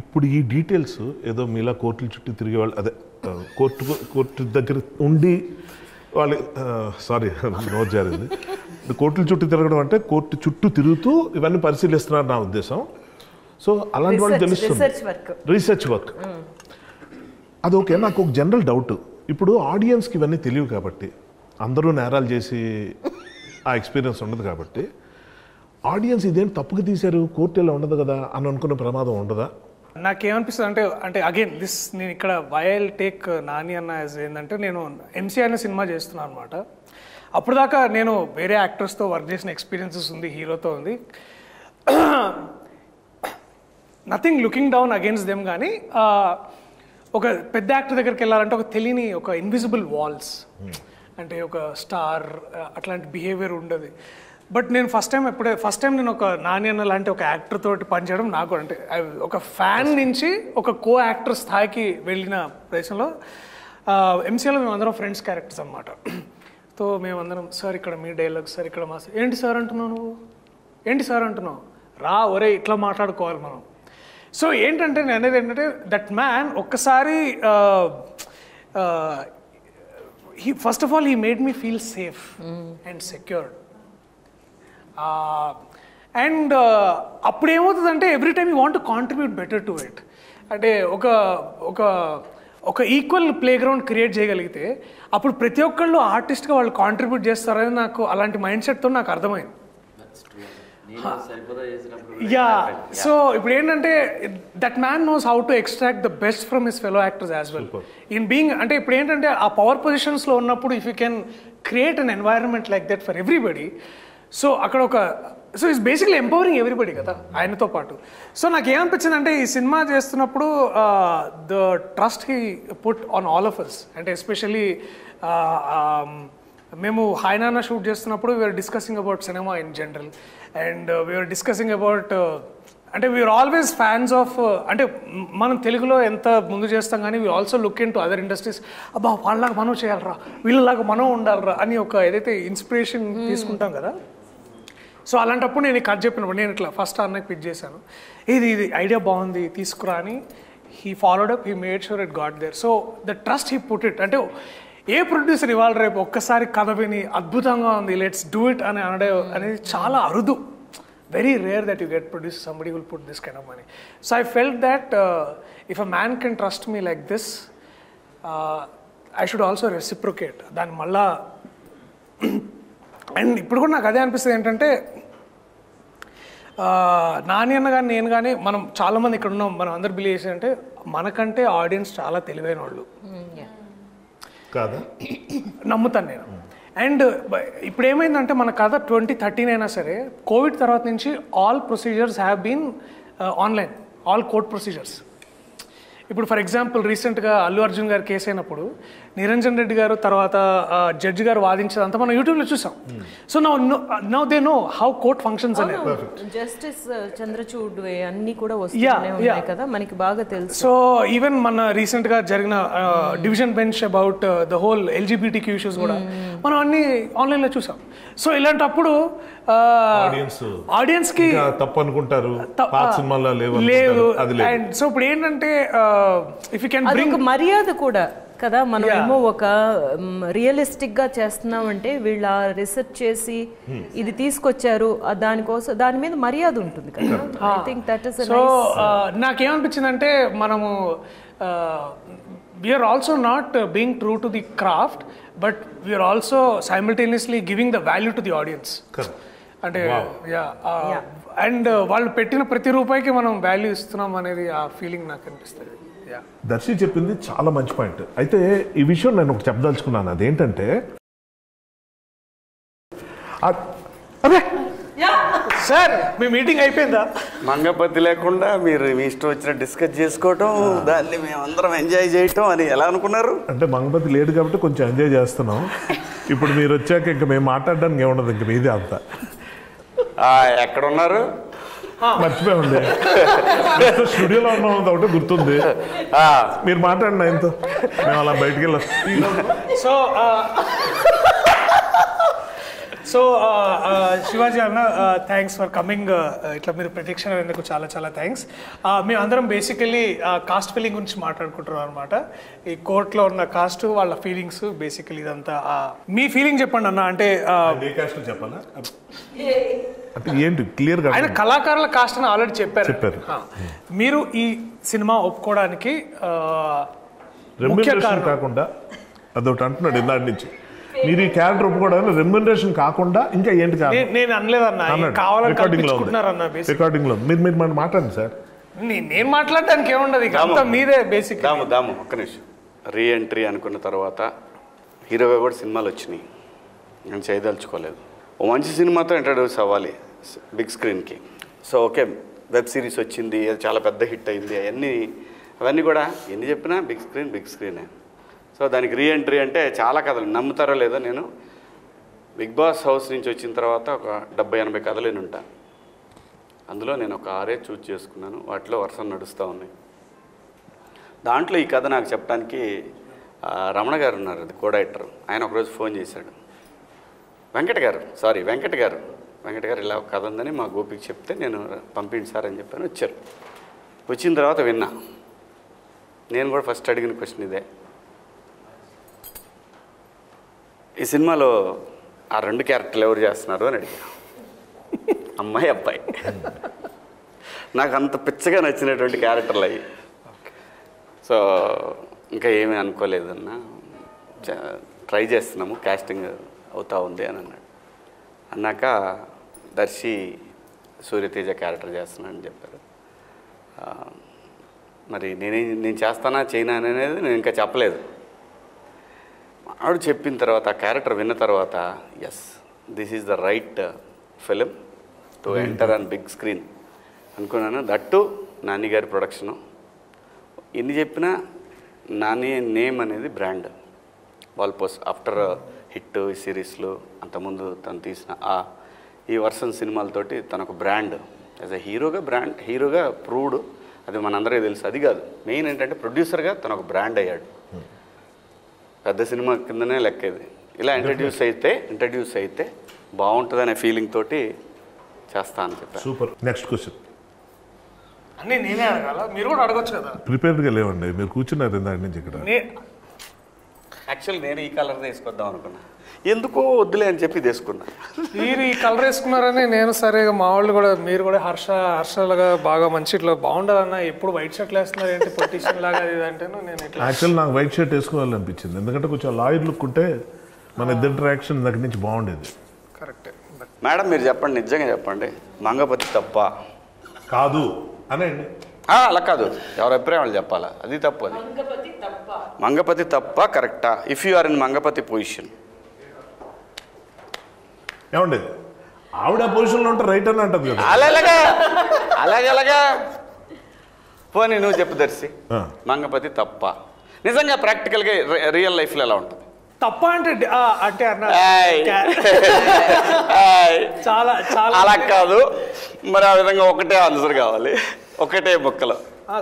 ఇప్పుడు ఈ details ఏదో మీలా కోర్టుల చుట్టూ తిరిగే వాళ్ళు అదే కోర్టు దగ్గర ఉండి వాళ్ళు సారీ నోట్ జరిగింది. కోర్టుల చుట్టూ తిరగడం అంటే కోర్టు చుట్టూ తిరుగుతూ ఇవన్నీ పరిశీలిస్తున్నారు నా ఉద్దేశం. సో అలాంటి వాళ్ళు తెలుస్తుంది రీసెర్చ్ వర్క్. అదొకే. నాకు ఒక జనరల్ డౌట్, ఇప్పుడు ఆడియన్స్కి ఇవన్నీ తెలియవు కాబట్టి అందరూ నేరాలు చేసి ఆ ఎక్స్పీరియన్స్ ఉండదు కాబట్టి ఆడియన్స్ ఇదేంటి తప్పుగా తీశారు కోర్టు ఇలా ఉండదు కదా అని అనుకునే ప్రమాదం ఉండదా? నాకేమనిపిస్తుంది అంటే అగైన్ నేను ఇక్కడ వైల్ టేక్ నాని అన్న యాజ్ ఏంటంటే నేను ఎంసీ అనే సినిమా చేస్తున్నాను అనమాట. అప్పుడు దాకా నేను వేరే యాక్టర్స్తో వర్క్ చేసిన ఎక్స్పీరియన్సెస్ ఉంది, హీరోతో ఉంది. Nothing looking down against them. కానీ ఒక పెద్ద యాక్టర్ దగ్గరికి వెళ్ళాలంటే ఒక తెలియని ఒక ఇన్విజిబుల్ వాల్స్ అంటే ఒక స్టార్ అట్లాంటి బిహేవియర్ ఉండదు. బట్ నేను ఫస్ట్ టైం నేను ఒక నాని అన్న లాంటి ఒక యాక్టర్ తోటి పనిచేయడం నాకు అంటే ఒక ఫ్యాన్ నుంచి ఒక కో యాక్టర్ స్థాయికి వెళ్ళిన ప్రదేశంలో ఎంసీలో మేమందరం ఫ్రెండ్స్ క్యారెక్టర్స్ అనమాట. సో మేమందరం సార్ ఇక్కడ మీ డైలాగ్ సార్ ఇక్కడ మా ఏంటి సార్ అంటున్నావు నువ్వు ఏంటి సార్ అంటున్నావు రా ఒరే ఇట్లా మాట్లాడుకోవాలి మనం. సో ఏంటంటే నేను అనేది ఏంటంటే దట్ మ్యాన్ ఒక్కసారి first of all he made me feel safe and secured. And అప్పుడు ఏమవుతుందంటే every time you want to contribute better to it. అంటే ఒక ఈక్వల్ ప్లే గ్రౌండ్ క్రియేట్ చేయగలిగితే అప్పుడు ప్రతి ఒక్కళ్ళు ఆర్టిస్ట్గా వాళ్ళు కాంట్రిబ్యూట్ చేస్తారని నాకు అలాంటి మైండ్ సెట్తో నాకు అర్థమైంది. యా. సో ఇప్పుడు ఏంటంటే that man knows how to extract the best from his fellow actors as well in being. అంటే ఇప్పుడు ఏంటంటే ఆ పవర్ పొజిషన్స్లో ఉన్నప్పుడు if you can create an environment like that for everybody. So అక్కడ so it's basically empowering everybody కదా ఆయనతో పాటు. సో నాకు ఏమనిపించింది అంటే ఈ సినిమా చేస్తున్నప్పుడు the trust he put on all of us. అంటే ఎస్పెషల్లీ మేము హైనానా షూట్ చేస్తున్నప్పుడు we are discussing about cinema in general and we are discussing about అంటే వీఆర్ ఆల్వేస్ ఫ్యాన్స్ ఆఫ్ అంటే మనం తెలుగులో ఎంత ముందు చేస్తాం కానీ we also look into other industries. అబ్బా వాళ్ళలాగా మనం చేయాలరా వీళ్ళలాగా మనం ఉండాలరా అని ఒక ఏదైతే ఇన్స్పిరేషన్ తీసుకుంటాం కదా. సో అలాంటప్పుడు నేను కథ చెప్పినప్పుడు నేను ఇట్లా ఫస్ట్ అన్నకి పిచ్ చేశాను, ఇది ఐడియా బాగుంది తీసుకురా అని. He followed up, he made sure it got there. So the trust he put it. అంటే ఏ ప్రొడ్యూసర్ ఇవాళ రేపు ఒక్కసారి కథ విని అద్భుతంగా ఉంది లెట్స్ డూ ఇట్ అని అనడం అనేది చాలా అరుదు. very rare that you get produced somebody will put this kind of money. So I felt that if a man can trust me like this, I should also reciprocate. దాని మళ్ళా and ఇప్పుడు కూడా నాకు అదే అనిపిస్తుంది ఏంటంటే నాని అన్న కానీ నేను కానీ మనం చాలామంది ఇక్కడ ఉన్నాం, మనం అందరు బిలీవ్ చేసి అంటే మనకంటే ఆడియన్స్ చాలా తెలివైన వాళ్ళు కాదా నమ్ముతాను నేను. అండ్ ఇప్పుడు ఏమైందంటే మన కథ 2013 అయినా సరే కోవిడ్ తర్వాత నుంచి all procedures have been online, all court procedures. ఇప్పుడు ఫర్ ఎగ్జాంపుల్ రీసెంట్గా అల్లు అర్జున్ గారు కేసు అయినప్పుడు నిరంజన్ రెడ్డి గారు తర్వాత జడ్జి గారు వాదించేదంతా మనం యూట్యూబ్లో చూసాం. So now they know how court functions అనేది. జస్టిస్ చంద్రచూడ్ అన్ని కూడా వస్తున్నాయి కదా, మనకి బాగా తెలుసు. సో ఈవెన్ మన రీసెంట్గా జరిగిన division bench about the whole LGBTQ issues కూడా మనం అన్ని ఆన్లైన్లో చూసాం. సో ఇలాంటప్పుడు ఆడియన్స్ కి తప్పు అనుకుంటారు, లేవు. అండ్ సో ఇప్పుడు ఏంటంటే ఇఫ్ యూ కెన్ బ్రింగ్ మర్యాద కూడా కదా, మనం ఏమో ఒక రియలిస్టిక్ గా చేస్తున్నామంటే వీళ్ళ రీసెర్చ్ చేసి ఇది తీసుకొచ్చారు, దానికోసం దాని మీద మర్యాద ఉంటుంది కదా. I think that is so నాకేమనిపించిందంటే మనము we are also not being true to the craft, but we are also simultaneously giving the value to the audience. అంటే అండ్ వాళ్ళు పెట్టిన ప్రతి రూపాయికి మనం వాల్యూ ఇస్తున్నాం అనేది ఆ ఫీలింగ్ నాకు అనిపిస్తుంది. దర్శి చెప్పింది చాలా మంచి పాయింట్. అయితే ఈ విషయం నేను ఒక చెప్పదలుచుకున్నాను, అదేంటంటే అదే సార్ మీ మీటింగ్ అయిపోయిందా? మంగపతి లేకుండా మీరు మీ ఇష్టం వచ్చిన డిస్కస్ చేసుకోవటం, దాన్ని మేమందరం ఎంజాయ్ చేయటం అని ఎలా అనుకున్నారు? అంటే మంగపతి లేడు కాబట్టి కొంచెం ఎంజాయ్ చేస్తున్నాం. ఇప్పుడు మీరు వచ్చాక ఇంకా మేము మాట్లాడడానికి ఏముండదు, ఇంక మీదే అంతా. ఎక్కడున్నారు? మర్చిపోయింది, స్టూడియోలో ఉన్నాం ఒకటి గుర్తుంది. మీరు మాట్లాడిన ఆయనతో మేము అలా బయటికి వెళ్ళాం. సో శివాజీ అన్న థ్యాంక్స్ ఫర్ కమింగ్. ఇట్లా మీరు ప్రత్యక్ష అయినందుకు చాలా చాలా థ్యాంక్స్. మేము అందరం బేసికలీ కాస్ట్ ఫీలింగ్ గురించి మాట్లాడుకుంటున్నాం అనమాట. ఈ కోర్టులో ఉన్న కాస్ట్ వాళ్ళ ఫీలింగ్స్ బేసికలీ ఇదంతా. మీ ఫీలింగ్ చెప్పండి అన్న. అంటే చెప్పాలా అంటే ఏంటి క్లియర్గా? ఆయన కళాకారుల కాస్ట్ అని ఆల్రెడీ చెప్పారు. మీరు ఈ సినిమా ఒప్పుకోవడానికి రెమ్యునరేషన్ కాకుండా అదొకటి అంటున్నాడు ఇందాటి నుంచి. మీరు ఈ క్యారెక్టర్ ఒప్పుకోవడానికి రెమ్యునరేషన్ కాకుండా ఇంకా ఏంటి కాదు? నేను అనలేదన్నా, రికార్డింగ్ లో మీరు మాట్లాడండి సార్. నేను మాట్లాడడానికి ఏముండదు, అంతా మీదే బేసిక్. దాము ఒక్క నిమిషం. రీఎంట్రీ అనుకున్న తర్వాత హీరోగా కూడా సినిమాలు వచ్చినాయి, నేను చేయదలుచుకోలేదు. ఓ మంచి సినిమాతో ఇంట్రడ్యూస్ అవ్వాలి బిగ్ స్క్రీన్కి. సో ఓకే, వెబ్ సిరీస్ వచ్చింది, అది చాలా పెద్ద హిట్ అయింది, అవన్నీ కూడా ఎన్ని చెప్పినా బిగ్ స్క్రీనే. సో దానికి రీఎంట్రీ అంటే చాలా కథలు, నమ్ముతారో లేదో, నేను బిగ్ బాస్ హౌస్ నుంచి వచ్చిన తర్వాత ఒక 70-80 కథలు నేను ఉంటాను. అందులో నేను ఒక 6 చూజ్ చేసుకున్నాను, వాటిలో వరుస నడుస్తూ ఉన్నాయి. దాంట్లో ఈ కథ నాకు చెప్పడానికి రమణ గారు ఉన్నారు, అది కో డైరెక్టర్. ఆయన ఒకరోజు ఫోన్ చేశాడు, వెంకట గారు ఇలా కథ ఉందని మా గోపికి చెప్తే నేను పంపిండి సార్ అని చెప్పాను. వచ్చారు. వచ్చిన తర్వాత విన్నా. నేను కూడా ఫస్ట్ అడిగిన క్వశ్చన్ ఇదే, ఈ సినిమాలో ఆ 2 క్యారెక్టర్లు ఎవరు చేస్తున్నారు అని అడిగా. అమ్మాయి అబ్బాయి. నాకు అంత పిచ్చగా నచ్చినటువంటి క్యారెక్టర్లు అయ్యి. సో ఇంకా ఏమీ అనుకోలేదన్నా, ట్రై చేస్తున్నాము, కాస్టింగ్ అవుతా ఉంది అని అన్నాడు. అన్నాక దర్శి సూర్యతేజ క్యారెక్టర్ చేస్తున్నానని చెప్పారు. మరి నేను చేస్తానా చేయనా అనేది నేను ఇంకా చెప్పలేదు. ఆవిడ చెప్పిన తర్వాత, ఆ క్యారెక్టర్ విన్న తర్వాత, yes this is the right film to enter on big screen అనుకున్నాను. దట్టు నాని గారి ప్రొడక్షను. ఎన్ని చెప్పినా నాని నేమ్ అనేది బ్రాండ్. వాల్పోస్ ఆఫ్టర్ హిట్ ఈ సిరీస్లో, అంతకుముందు తను తీసిన ఈ వర్షన్ సినిమాలతోటి తనకు బ్రాండ్ యాజ్ ఎ హీరోగా ప్రూవ్డ్. అది మనందరికీ తెలుసు. అది కాదు మెయిన్ ఏంటంటే ప్రొడ్యూసర్గా తను ఒక బ్రాండ్ అయ్యాడు. పెద్ద సినిమా కిందనే లెక్కేది. ఇలా ఇంట్రడ్యూస్ అయితే బాగుంటుందనే ఫీలింగ్ తోటి చేస్తా అని చెప్పాను. సూపర్. నెక్స్ట్ క్వశ్చన్ అన్నీ నేనే అడగాల, మీరు కూడా అడగొచ్చు కదా. ప్రిపేర్డ్గా లేవండి, మీరు కూర్చున్నారు దాని నుంచి ఇక్కడ. యాక్చువల్లీ నేను ఈ కలర్ వేసుకొద్దాం అనుకున్నా, ఎందుకో వద్దులే అని చెప్పి తీసుకున్నా. మీరు ఈ కలర్ వేసుకున్నారని నేను సరే మా వాళ్ళు కూడా మీరు కూడా హర్షలాగా బాగా మంచి ఇట్లా బాగుండదన్న ఎప్పుడు వైట్ షర్ట్లు వేస్తున్నారు ఏంటి పొలిటీషియన్ లాగా ఇది అంటేను నేను ఇట్లా యాక్చువల్ నాకు వైట్ షర్ట్ వేసుకోవాలనిపించింది, ఎందుకంటే కొంచెం లాయర్ లుక్ ఉంటే మన ఇద్దరు ఇంటరాక్షన్ దగ్గర నుంచి బాగుండేది. కరెక్టే. మేడం మీరు చెప్పండి, నిజంగా చెప్పండి, మంగపతి తప్ప కాదు అనండి. అలా కాదు, ఎవరి అభిప్రాయం వాళ్ళు చెప్పాలా, అది తప్పు. అది మంగపతి తప్ప కరెక్టా? If you are in Mangapathi position. ఏమండి ఆవిడ పొజిషన్లో ఉంటే రైట్ అని అంటది కదా. అలాగలాగా పోనీ నువ్వు చెప్పు దర్శి, మంగపతి తప్ప నిజంగా ప్రాక్టికల్గా రియల్ లైఫ్లో ఎలా ఉంటుంది? తప్ప అంటే అంటే అన్న చాలా చాలా అలా కాదు మరి, ఆ విధంగా ఒకటే ఆన్సర్ కావాలి, ఒకటే ముక్కలో.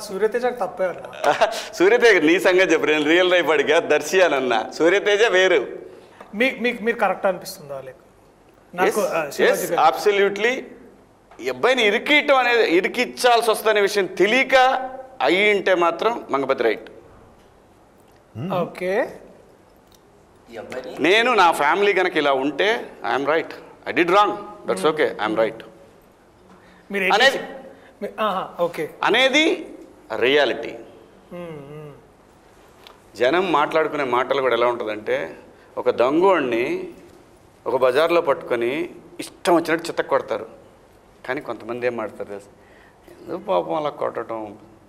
సూర్యతేజ తప్పే అన్న. సూర్యతేజ నీ సంగతి చెప్పు, నేను రియల్ లైఫ్ అడిగా దర్శి అని అన్నా, సూర్యతేజ వేరు. మీరు కరెక్ట్ అనిపిస్తుందా? నాకు అబ్సల్యూట్లీ. అబ్బాయిని ఇరికియటం అనేది, ఇరికిచ్చాల్సి వస్తుందనే విషయం తెలియక అయ్యి ఉంటే మాత్రం మంగపతి రైట్. ఓకే, నేను నా ఫ్యామిలీ కనుక ఇలా ఉంటే I'm right, I did wrong, that's okay, I'm right అనేది రియాలిటీ. జనం మాట్లాడుకునే మాటలు కూడా ఎలా ఉంటుందంటే, ఒక దొంగోడిని ఒక బజార్లో పట్టుకొని ఇష్టం వచ్చినట్టు చిత్తకు కొడతారు, కానీ కొంతమంది ఏం మాడతారు తెలుసు, ఎందుకు పాపం అలా కొట్టడం,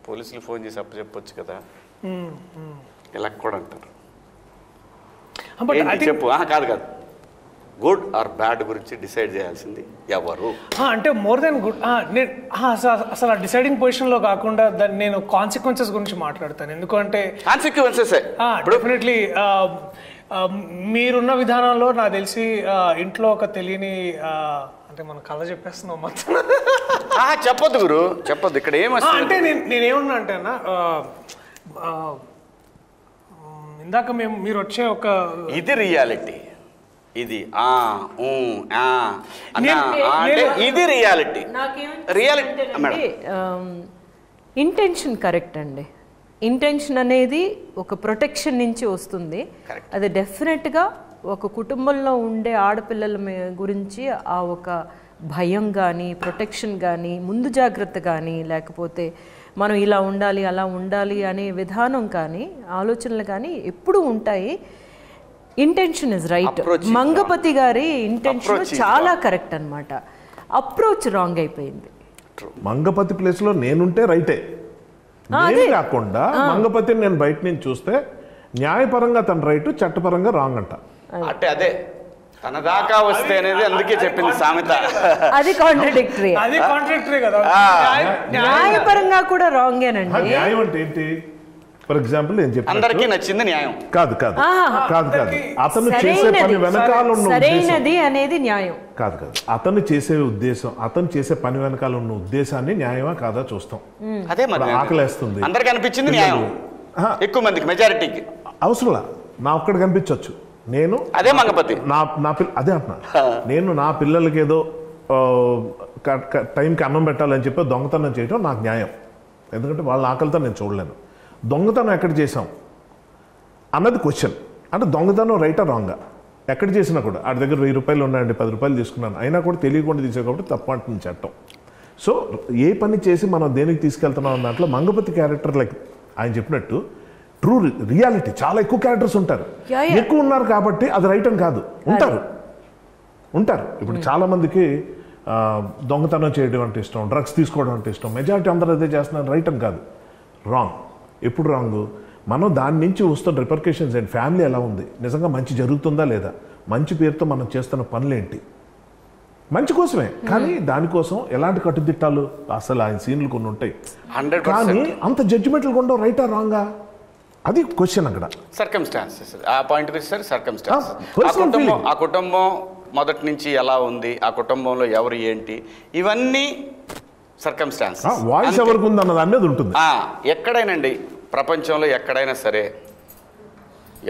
పోలీసులు ఫోన్ చేసి చెప్పొచ్చు కదా, ఇలా కూడా అంటారు. చెప్పు. కాదు కాదు, గుడ్ ఆర్ బ్యాడ్ గురించి డిసైడ్ చేయాల్సింది ఎవరు అంటే మోర్ దెన్ గుడ్. అసలు డిసైడింగ్ పొజిషన్లో కాకుండా దాన్ని నేను కాన్సిక్వెన్సెస్ గురించి మాట్లాడతాను. ఎందుకంటే కాన్సిక్వెన్సెస్ డెఫినెట్లీ మీరున్న విధానంలో నాకు తెలిసి ఇంట్లో ఒక తెలియని అంటే మనం కథ చెప్పేస్తున్నాం మొత్తం. చెప్పొద్దు గురు, చెప్పొద్దు. ఇక్కడ అంటే నేనేమన్నా అంటే అన్న, ఇందాక మీరు వచ్చే ఒక ఇది రియాలిటీ, ఇది ఇది రియాలిటీ. రియాలిటీ ఇంటెన్షన్ కరెక్ట్ అండి. ఇంటెన్షన్ అనేది ఒక ప్రొటెక్షన్ నుంచి వస్తుంది. అది డెఫినెట్గా ఒక కుటుంబంలో ఉండే ఆడపిల్లల గురించి ఆ ఒక భయం కానీ, ప్రొటెక్షన్ కానీ, ముందు జాగ్రత్త కానీ, లేకపోతే మనం ఇలా ఉండాలి అలా ఉండాలి అనే విధానం కానీ, ఆలోచనలు కానీ ఎప్పుడూ ఉంటాయి. Intention is right. మంగపతి గారి ఇంటెన్షన్ చాలా కరెక్ట్ అనమాట. అప్రోచ్ రాంగ్ అయిపోయింది. మంగపతి ప్లేస్లో నేనుంటే రైటే, కాకుండా మంగపతిని నేను బయట నుంచి చూస్తే న్యాయపరంగా తన రైట్, చట్టపరంగా రాంగ్ అంట. అంటే అదే తన దాకా వస్తే అనేది, అందుకే చెప్పింది సామెత. అది కాంట్రడిక్టరీ. అది కాంట్రడిక్టరీ కదా. న్యాయపరంగా కూడా రాంగేనండి. న్యాయం అంటే ఏంటి? ఫర్ ఎగ్జాంపుల్ నేను చెప్పాను, అందరికీ నచ్చింది న్యాయం కాదు కాదు కాదు కాదు. అతను చేసే పని వెనకాల ఉన్న సరైనది అనేది న్యాయం కాదు కాదు. అతను చేసే ఉద్దేశం, అతను చేసే పని వెనకాల ఉన్న ఉద్దేశాన్ని న్యాయమా కాదా చూస్తాం. అదే మరి ఆకలేస్తుంది, అందరికి అనిపించింది న్యాయం, ఎక్కువ మందికి మెజారిటీకి అవసరంలా నా ఒక్కడికి కనిపించవచ్చు. నేను అదే మంగపతి అదే అంటున్నా. నేను నా పిల్లలకి ఏదో టైంకి అన్నం పెట్టాలని చెప్పి దొంగతనం చేయడం నాకు న్యాయం, ఎందుకంటే వాళ్ళ ఆకలితో నేను చూడలేను. దొంగతనం ఎక్కడ చేసాం అన్నది క్వశ్చన్. అంటే దొంగతనం రైటా రాంగా ఎక్కడ చేసినా కూడా, ఆడి దగ్గర 1000 రూపాయలు ఉన్నాయండి, 10 రూపాయలు తీసుకున్నాను, అయినా కూడా తెలియకుండా తీసే కాబట్టి తప్పు అంటుంది చట్టం. సో ఏ పని చేసి మనం దేనికి తీసుకెళ్తున్నాం అన్న దాంట్లో మంగపతి క్యారెక్టర్ లైక్ ఆయన చెప్పినట్టు ట్రూ రియాలిటీ. చాలా ఎక్కువ క్యారెక్టర్స్ ఉంటారు, ఎక్కువ ఉన్నారు కాబట్టి అది రైట్ అని కాదు, ఉంటారు. ఇప్పుడు చాలామందికి దొంగతనం చేయడం అంటే ఇష్టం, డ్రగ్స్ తీసుకోవడం అంటే ఇష్టం, మెజారిటీ అందరూ అదే చేస్తున్నారు, రైట్ అని కాదు, రాంగ్. ఎప్పుడు రాంగ్? మనం దాని నుంచి వస్తున్న రిపర్కేషన్స్ ఏంటి, ఫ్యామిలీ ఎలా ఉంది, నిజంగా మంచి జరుగుతుందా లేదా, మంచి పేరుతో మనం చేస్తున్న పనులేంటి, మంచి కోసమే కానీ దానికోసం ఎలాంటి కట్టుదిట్టాలు, అసలు ఆయన సీన్లు కొన్ని ఉంటాయి. కానీ అంత జడ్జిమెంట్లు ఉండవు, రైటా రాంగా, అది క్వశ్చన్ అక్కడ. సర్కమ్స్టాన్సెస్ ఆ పాయింట్కి వచ్చేసరికి సర్కమ్స్టాన్స్. ఆ కుటుంబం మొదటి నుంచి ఎలా ఉంది, ఆ కుటుంబంలో ఎవరు ఏంటి, ఇవన్నీ సర్కమ్స్టాన్సెస్. వాయిస్ ఎవరికి ఉంది అన్నది అనేది ఉంటుంది. ఎక్కడైనండి ప్రపంచంలో ఎక్కడైనా సరే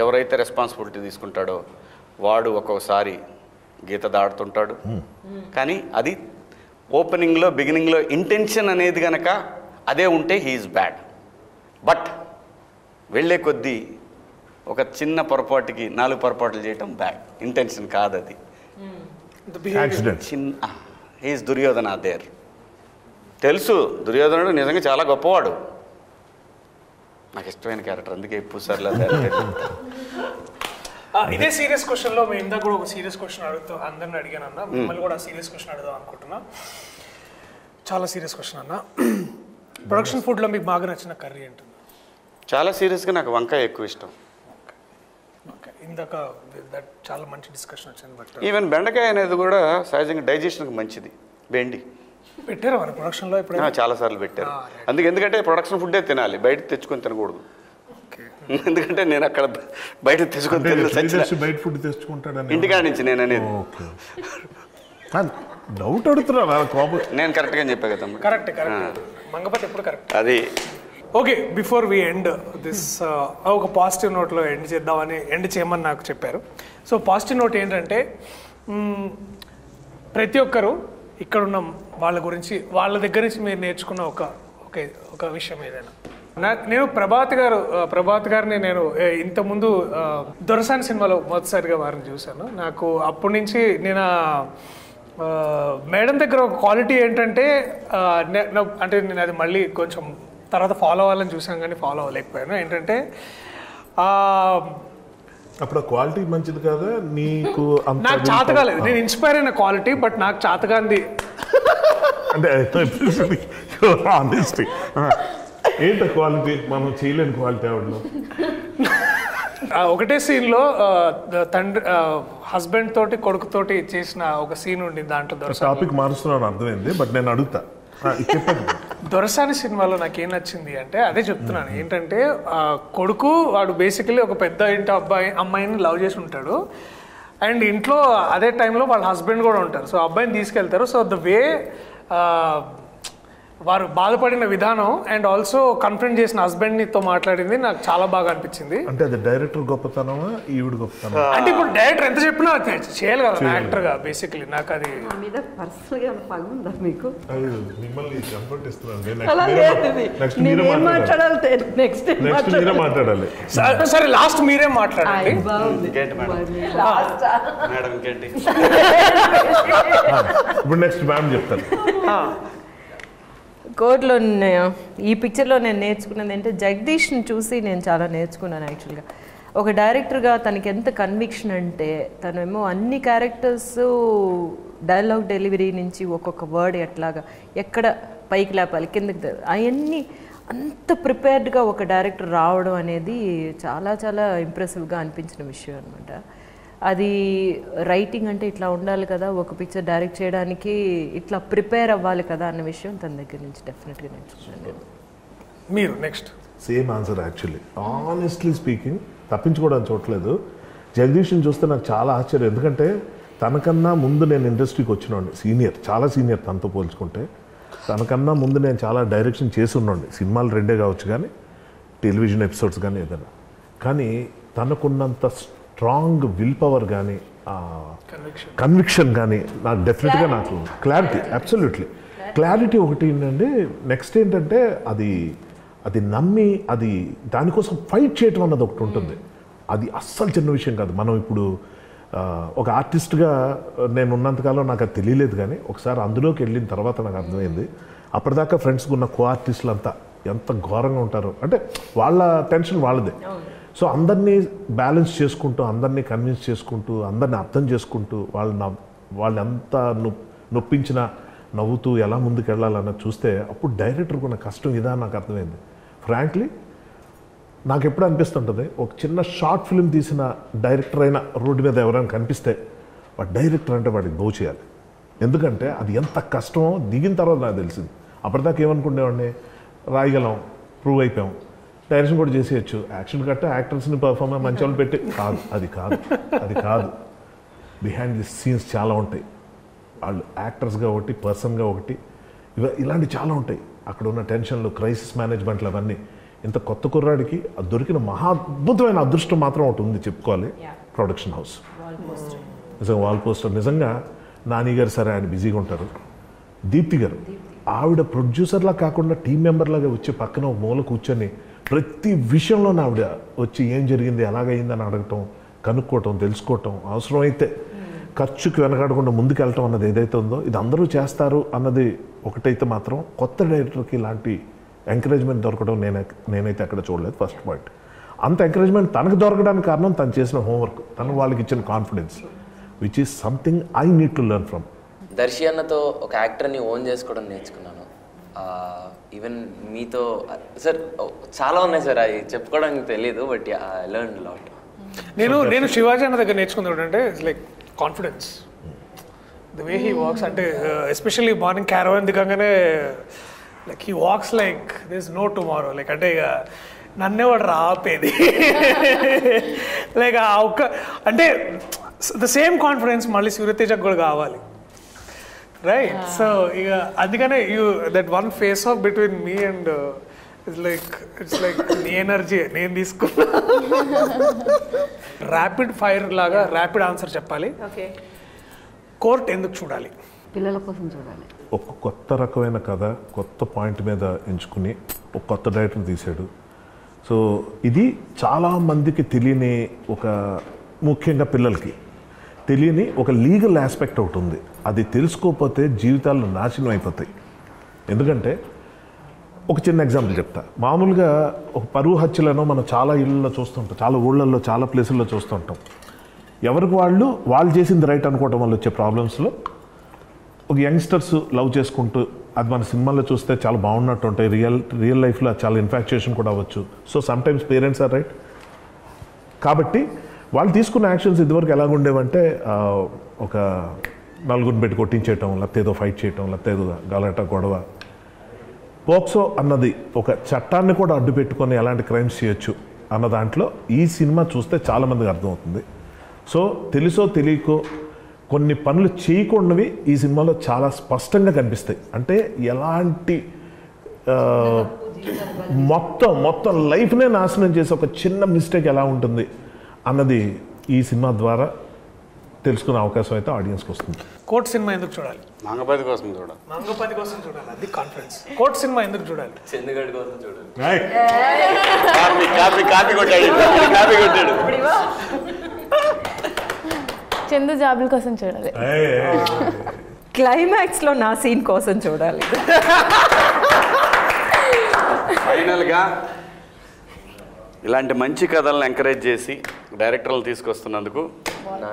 ఎవరైతే రెస్పాన్సిబిలిటీ తీసుకుంటాడో వాడు ఒక్కొక్కసారి గీత దాడుతుంటాడు. కానీ అది ఓపెనింగ్లో బిగినింగ్లో ఇంటెన్షన్ అనేది కనుక అదే ఉంటే హీఈస్ బ్యాడ్. బట్ వెళ్ళే కొద్దీ ఒక చిన్న పొరపాటుకి 4 పొరపాట్లు చేయటం బ్యాడ్, ఇంటెన్షన్ కాదు అది. యాక్సిడెంట్. చిన్న హీస్ దుర్యోధన దేర్. తెలుసు దుర్యోధనుడు నిజంగా చాలా గొప్పవాడు, నాకు ఇష్టమైన క్యారెక్టర్, అందుకే పూసార్లా. ఇదే సీరియస్ క్వశ్చన్లో మేము ఇందాక కూడా ఒక సీరియస్ క్వశ్చన్ అడుగుతూ అందరిని అడిగాను అన్న, మిమ్మల్ని కూడా సీరియస్ క్వశ్చన్ అడుగుదాం అనుకుంటున్నా. చాలా సీరియస్ క్వశ్చన్ అన్న, ప్రొడక్షన్ ఫుడ్లో మీకు బాగా నచ్చిన కర్రీ ఏంటి? చాలా సీరియస్గా నాకు వంకాయ ఎక్కువ ఇష్టం. ఓకే, ఇందాక చాలా మంచి డిస్కషన్ వచ్చింది. బట్ ఈవెన్ బెండకాయ అనేది కూడా సహజంగా డైజెషన్కి మంచిది. బెండి పెట్టారు మన ప్రొడక్షన్లో ఇప్పుడు చాలాసార్లు పెట్టారు. ఎందుకంటే ప్రొడక్షన్ ఫుడ్డే తినాలి, బయట తెచ్చుకొని తినకూడదు. ఎందుకంటే నేను అక్కడ బయట తెచ్చుకొని బయట ఫుడ్ తెచ్చుకుంటాడు ఇంటికాడ నుంచి నేను అనేది. డౌట్ అడుగుతున్నా కోపం. నేను కరెక్ట్గా చెప్పా కదా. కరెక్ట్ మంగపతి ఎప్పుడు కరెక్ట్. అది okay, before we end this ఒక పాజిటివ్ నోట్లో ఎండ్ చేయమని నాకు చెప్పారు. సో పాజిటివ్ నోట్ ఏంటంటే ప్రతి ఒక్కరు ఇక్కడ ఉన్న వాళ్ళ గురించి, వాళ్ళ దగ్గర నుంచి మీరు నేర్చుకున్న ఒక విషయం ఏదైనా. నేను ప్రభాత్ గారిని నేను ఇంతకుముందు దొరసాని సినిమాలో మొదటిసారిగా వారిని చూశాను. నాకు అప్పటి నుంచి నేను మేడం దగ్గర ఒక క్వాలిటీ ఏంటంటే అంటే నేను అది మళ్ళీ కొంచెం తర్వాత ఫాలో అవ్వాలని చూసాను కానీ ఫాలో అవ్వలేకపోయాను. ఏంటంటే అప్పుడు క్వాలిటీ మంచిది కదా నీకు? నాకు చేత కాలేదు, నేను ఇన్స్పైర్ అయిన క్వాలిటీ, బట్ నాకు చేతగాంది అంటే ఏంట క్వాలిటీ, మనం చేయలేని క్వాలిటీ ఆవిడలో. ఒకటే సీన్లో తండ్రి హస్బెండ్ తోటి కొడుకుతోటి చేసిన ఒక సీన్ ఉండి దాంట్లో టాపిక్ మారుస్తున్నాను అర్థమైంది, బట్ నేను అడుగుతా చెప్పండి. దొరసాని సినిమాలో నాకేం నచ్చింది అంటే అదే చెప్తున్నాను. ఏంటంటే కొడుకు వాడు బేసికలీ ఒక పెద్ద ఇంటి అమ్మాయిని లవ్ చేసి ఉంటాడు, అండ్ ఇంట్లో అదే టైంలో వాళ్ళ హస్బెండ్ కూడా ఉంటారు. సో అబ్బాయిని తీసుకెళ్తారు. సో ద వే వారు బాధపడిన విధానం అండ్ ఆల్సో కన్ఫ్రంట్ చేసిన హస్బెండ్తో మాట్లాడింది నాకు చాలా బాగా అనిపించింది. అంటే అది డైరెక్టర్ గొప్పతనమా ఈవిడ గొప్పతనం? అంటే ఇప్పుడు డైరెక్టర్ ఎంత చెప్పినా చేయాలి కదా యాక్టర్గా. బేసికలీ నాకు అది మాట్లాడాలి. సరే లాస్ట్ మీరే మాట్లాడండి. ఇప్పుడు నెక్స్ట్ మ్యామ్ చెప్తారు. కోర్టులో ఈ పిక్చర్లో నేను నేర్చుకున్నది ఏంటంటే జగదీష్ని చూసి నేను చాలా నేర్చుకున్నాను. యాక్చువల్గా ఒక డైరెక్టర్గా తనకి ఎంత కన్విక్షన్ అంటే తనేమో అన్ని క్యారెక్టర్స్ డైలాగ్ డెలివరీ నుంచి ఒక్కొక్క వర్డ్ ఎట్లాగా ఎక్కడ పైకి లేపాలి కిందకి అవన్నీ అంత ప్రిపేర్డ్గా ఒక డైరెక్టర్ రావడం అనేది చాలా చాలా ఇంప్రెసివ్గా అనిపించిన విషయం అనమాట. అది రైటింగ్ అంటే ఇట్లా ఉండాలి కదా, ఒక పిక్చర్ డైరెక్ట్ చేయడానికి ఇట్లా ప్రిపేర్ అవ్వాలి కదా అన్న విషయం తన దగ్గర నుంచి డెఫినెట్గా నేర్చుకున్నాను. మీరు next same answer actually. Honestly speaking తప్పించుకోవడానికి చూడలేదు. జగదీష్ని చూస్తే నాకు చాలా ఆశ్చర్యం, ఎందుకంటే తనకన్నా ముందు నేను ఇండస్ట్రీకి వచ్చినోండి, సీనియర్, చాలా సీనియర్ తనతో పోల్చుకుంటే. తనకన్నా ముందు నేను చాలా డైరెక్షన్ చేసి ఉన్నాండి, సినిమాలు 2 కావచ్చు కానీ టెలివిజన్ ఎపిసోడ్స్ కానీ ఏదైనా. కానీ తనకున్నంత స్ట్రాంగ్ విల్ పవర్ కానీ కన్విక్షన్ కానీ నాకు డెఫినెట్గా నాకు క్లారిటీ, అబ్సల్యూట్లీ క్లారిటీ ఒకటి ఏంటంటే నెక్స్ట్ ఏంటంటే అది నమ్మి అది దానికోసం ఫైట్ చేయటం అన్నది ఒకటి ఉంటుంది. అది అస్సలు చిన్న విషయం కాదు. మనం ఇప్పుడు ఒక ఆర్టిస్ట్గా నేను ఉన్నంతకాలం నాకు అది తెలియలేదు, కానీ ఒకసారి అందులోకి వెళ్ళిన తర్వాత నాకు అర్థమైంది. అప్పటిదాకా ఫ్రెండ్స్కి ఉన్న కో ఆర్టిస్టులు అంతా ఎంత ఘోరంగా ఉంటారో, అంటే వాళ్ళ టెన్షన్ వాళ్ళదే. సో అందరినీ బ్యాలెన్స్ చేసుకుంటూ, అందరినీ కన్విన్స్ చేసుకుంటూ, అందరినీ అర్థం చేసుకుంటూ, వాళ్ళు ఎంత నొప్పించినా నవ్వుతూ ఎలా ముందుకు వెళ్ళాలన్నది చూస్తే అప్పుడు డైరెక్టర్కి ఉన్న కష్టం ఇదా నాకు అర్థమైంది. ఫ్రాంక్లీ నాకు ఎప్పుడు అనిపిస్తుంటుంది, ఒక చిన్న షార్ట్ ఫిల్మ్ తీసిన డైరెక్టర్ అయినా రోడ్డు మీద ఎవరైనా కనిపిస్తే వాడు డైరెక్టర్ అంటే వాడికి దోవ చేయాలి. ఎందుకంటే అది ఎంత కష్టమో దిగిన తర్వాత నాకు తెలిసింది. అప్పటిదాకా ఏమనుకునేవాడిని, రాయగలం, ప్రూవ్ అయిపోయాం, డైరెక్షన్ కూడా చేసేయచ్చు, యాక్షన్ కట్ట యాక్టర్స్ని పర్ఫార్మెన్స్ మంచి వాళ్ళు పెట్టి అది కాదు. బిహైండ్ ది సీన్స్ చాలా ఉంటాయి. వాళ్ళు యాక్టర్స్గా ఒకటి, పర్సన్గా ఒకటి, ఇలాంటి చాలా ఉంటాయి. అక్కడ ఉన్న టెన్షన్లు, క్రైసిస్ మేనేజ్మెంట్లు, అవన్నీ. ఇంత కొత్త కుర్రాడికి దొరికిన మహా అద్భుతమైన అదృష్టం మాత్రం ఒకటి ఉంది చెప్పుకోవాలి, ప్రొడక్షన్ హౌస్. నిజంగా వాల్ పోస్టర్, నిజంగా నాని గారు సరే ఆయన బిజీగా ఉంటారు, దీప్తి గారు ఆవిడ ప్రొడ్యూసర్లా కాకుండా టీం మెంబర్లాగా వచ్చి పక్కన ఒక మూల కూర్చొని ప్రతి విషయంలో ఆవిడ వచ్చి ఏం జరిగింది ఎలాగైందని అడగటం, కనుక్కోవటం, తెలుసుకోవటం, అవసరమైతే ఖర్చుకి వెనకాడకుండా ముందుకెళ్ళటం అన్నది ఏదైతే ఉందో ఇది అందరూ చేస్తారు అన్నది ఒకటైతే మాత్రం కొత్త డైరెక్టర్కి ఇలాంటి ఎంకరేజ్మెంట్ దొరకడం నేనైతే ఎక్కడ చూడలేదు. First point. అంత ఎంకరేజ్మెంట్ తనకు దొరకడానికి కారణం తను చేసిన హోంవర్క్, తను వాళ్ళకి ఇచ్చిన confidence, which is something I need to learn from. Darshi అన్నతో ఒక యాక్టర్ని ఓన్ చేసుకోవడం నేర్చుకున్నాను. ఈవెన్ మీతో సార్ చాలా ఉన్నాయి సార్, అవి చెప్పుకోవడానికి తెలియదు, బట్ ఐ లెర్న్ లాట్. నేను శివాజీ అన్న దగ్గర నేర్చుకున్నాడు అంటే it's like confidence, the way he walks. అంటే ఎస్పెషల్లీ మార్నింగ్ క్యారవాన్ దిగంగానే like he walks like this no tomorrow. Like అంటే ఇక నన్నే వాడు రాపేది లైక్ ఆ ఒక్క అంటే ద సేమ్ కాన్ఫిడెన్స్ మళ్ళీ సూర్యతేజకు కూడా కావాలి, రైట్? సో ఇక అందుకనే you that one face of between me and it's like నీ ఎనర్జీ నేను తీసుకున్నా. ర్యాపిడ్ ఫైర్ లాగా ర్యాపిడ్ ఆన్సర్ చెప్పాలి. కోర్ట్ ఎందుకు చూడాలి? పిల్లల కోసం చూడాలి. ఒక కొత్త రకమైన కథ కొత్త పాయింట్ మీద ఎంచుకుని ఒక కొత్త డైరెక్టర్ తీశాడు. సో ఇది చాలామందికి తెలియని ఒక, ముఖ్యంగా పిల్లలకి తెలియని ఒక లీగల్ ఆస్పెక్ట్ ఒకటి ఉంది. అది తెలుసుకోకపోతే జీవితాలు నాశనం అయిపోతాయి. ఎందుకంటే ఒక చిన్న ఎగ్జాంపుల్ చెప్తా. మామూలుగా ఒక పరువు హత్యలను మనం చాలా ఇళ్ళల్లో చూస్తుంటాం, చాలా ఊళ్ళల్లో, చాలా ప్లేసుల్లో చూస్తుంటాం. ఎవరికి వాళ్ళు చేసింది రైట్ అనుకోవటం వల్ల వచ్చే ప్రాబ్లమ్స్లో ఒక యంగ్స్టర్స్ లవ్ చేసుకుంటూ, అది మన సినిమాల్లో చూస్తే చాలా బాగున్నట్టు ఉంటాయి, రియల్ లైఫ్లో చాలా ఇన్ఫాక్చుయేషన్ కూడా అవ్వచ్చు. So sometimes parents are right. కాబట్టి వాళ్ళు తీసుకున్న యాక్షన్స్ ఇదివరకు ఎలాగుండేవంటే ఒక నలుగురిని పెట్టి కొట్టించేయటం, లేకపోతే ఏదో ఫైట్ చేయటం, లేకపోతే ఏదో గలాట గొడవ. పోక్సో అన్నది ఒక చట్టాన్ని కూడా అడ్డు పెట్టుకొని ఎలాంటి క్రైమ్స్ చేయొచ్చు అన్న దాంట్లో ఈ సినిమా చూస్తే చాలామందికి అర్థమవుతుంది. సో తెలుసో తెలియకో కొన్ని పనులు చేయకుండావి ఈ సినిమాలో చాలా స్పష్టంగా కనిపిస్తాయి. అంటే ఎలాంటి మొత్తం లైఫ్నే నాశనం చేసే ఒక చిన్న మిస్టేక్ ఎలా ఉంటుంది అన్నది ఈ సినిమా ద్వారా తెలుసుకునే అవకాశం అయితే ఆడియన్స్కి వస్తుంది. కోర్ట్ సినిమా ఎందుకు చూడాలి? మంగపతి కోసం చూడాలి. మంగపతి కోసం చూడాలి, అది కాన్ఫిడెన్స్. కోర్ట్ సినిమా ఎందుకు చూడాలి? చందుగడ్ కోసం చూడాలి. కాపీ కొట్టాడు. చందు జాబుల కోసం చూడాలి. క్లైమాక్స్లో నా సీన్ కోసం చూడాలి. ఫైనల్గా ఇలాంటి మంచి కథలను ఎంకరేజ్ చేసి డైరెక్టర్లు తీసుకొస్తున్నందుకు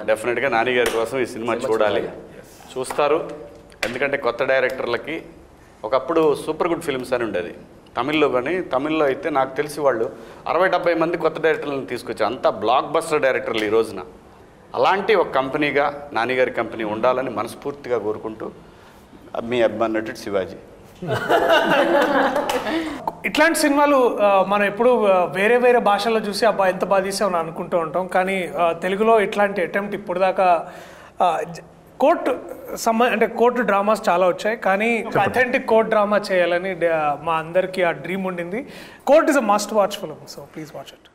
డెఫినెట్గా నాని గారి కోసం ఈ సినిమా చూడాలి, చూస్తారు. ఎందుకంటే కొత్త డైరెక్టర్లకి ఒకప్పుడు సూపర్ గుడ్ ఫిల్మ్స్ అని ఉండేది తమిళ్లో, కానీ తమిళ్లో అయితే నాకు తెలిసి వాళ్ళు 60-70 మంది కొత్త డైరెక్టర్లను తీసుకొచ్చారు. అంతా బ్లాక్ బస్టర్ డైరెక్టర్లు ఈ రోజున. అలాంటి ఒక కంపెనీగా నానిగారి కంపెనీ ఉండాలని మనస్ఫూర్తిగా కోరుకుంటూ మీ అభిమాన నటుడు శివాజీ. ఇట్లాంటి సినిమాలు మనం ఎప్పుడు వేరే వేరే భాషల్లో చూసి అబ్బా ఎంత బాగా తీసామని అనుకుంటూ ఉంటాం. కానీ తెలుగులో ఇట్లాంటి అటెంప్ట్ ఇప్పుడు దాకా కోర్టు డ్రామాస్ చాలా వచ్చాయి, కానీ అథెంటిక్ కోర్ట్ డ్రామా చేయాలని మా అందరికీ ఆ డ్రీమ్ ఉండింది. Court is a must watch film, so please watch it.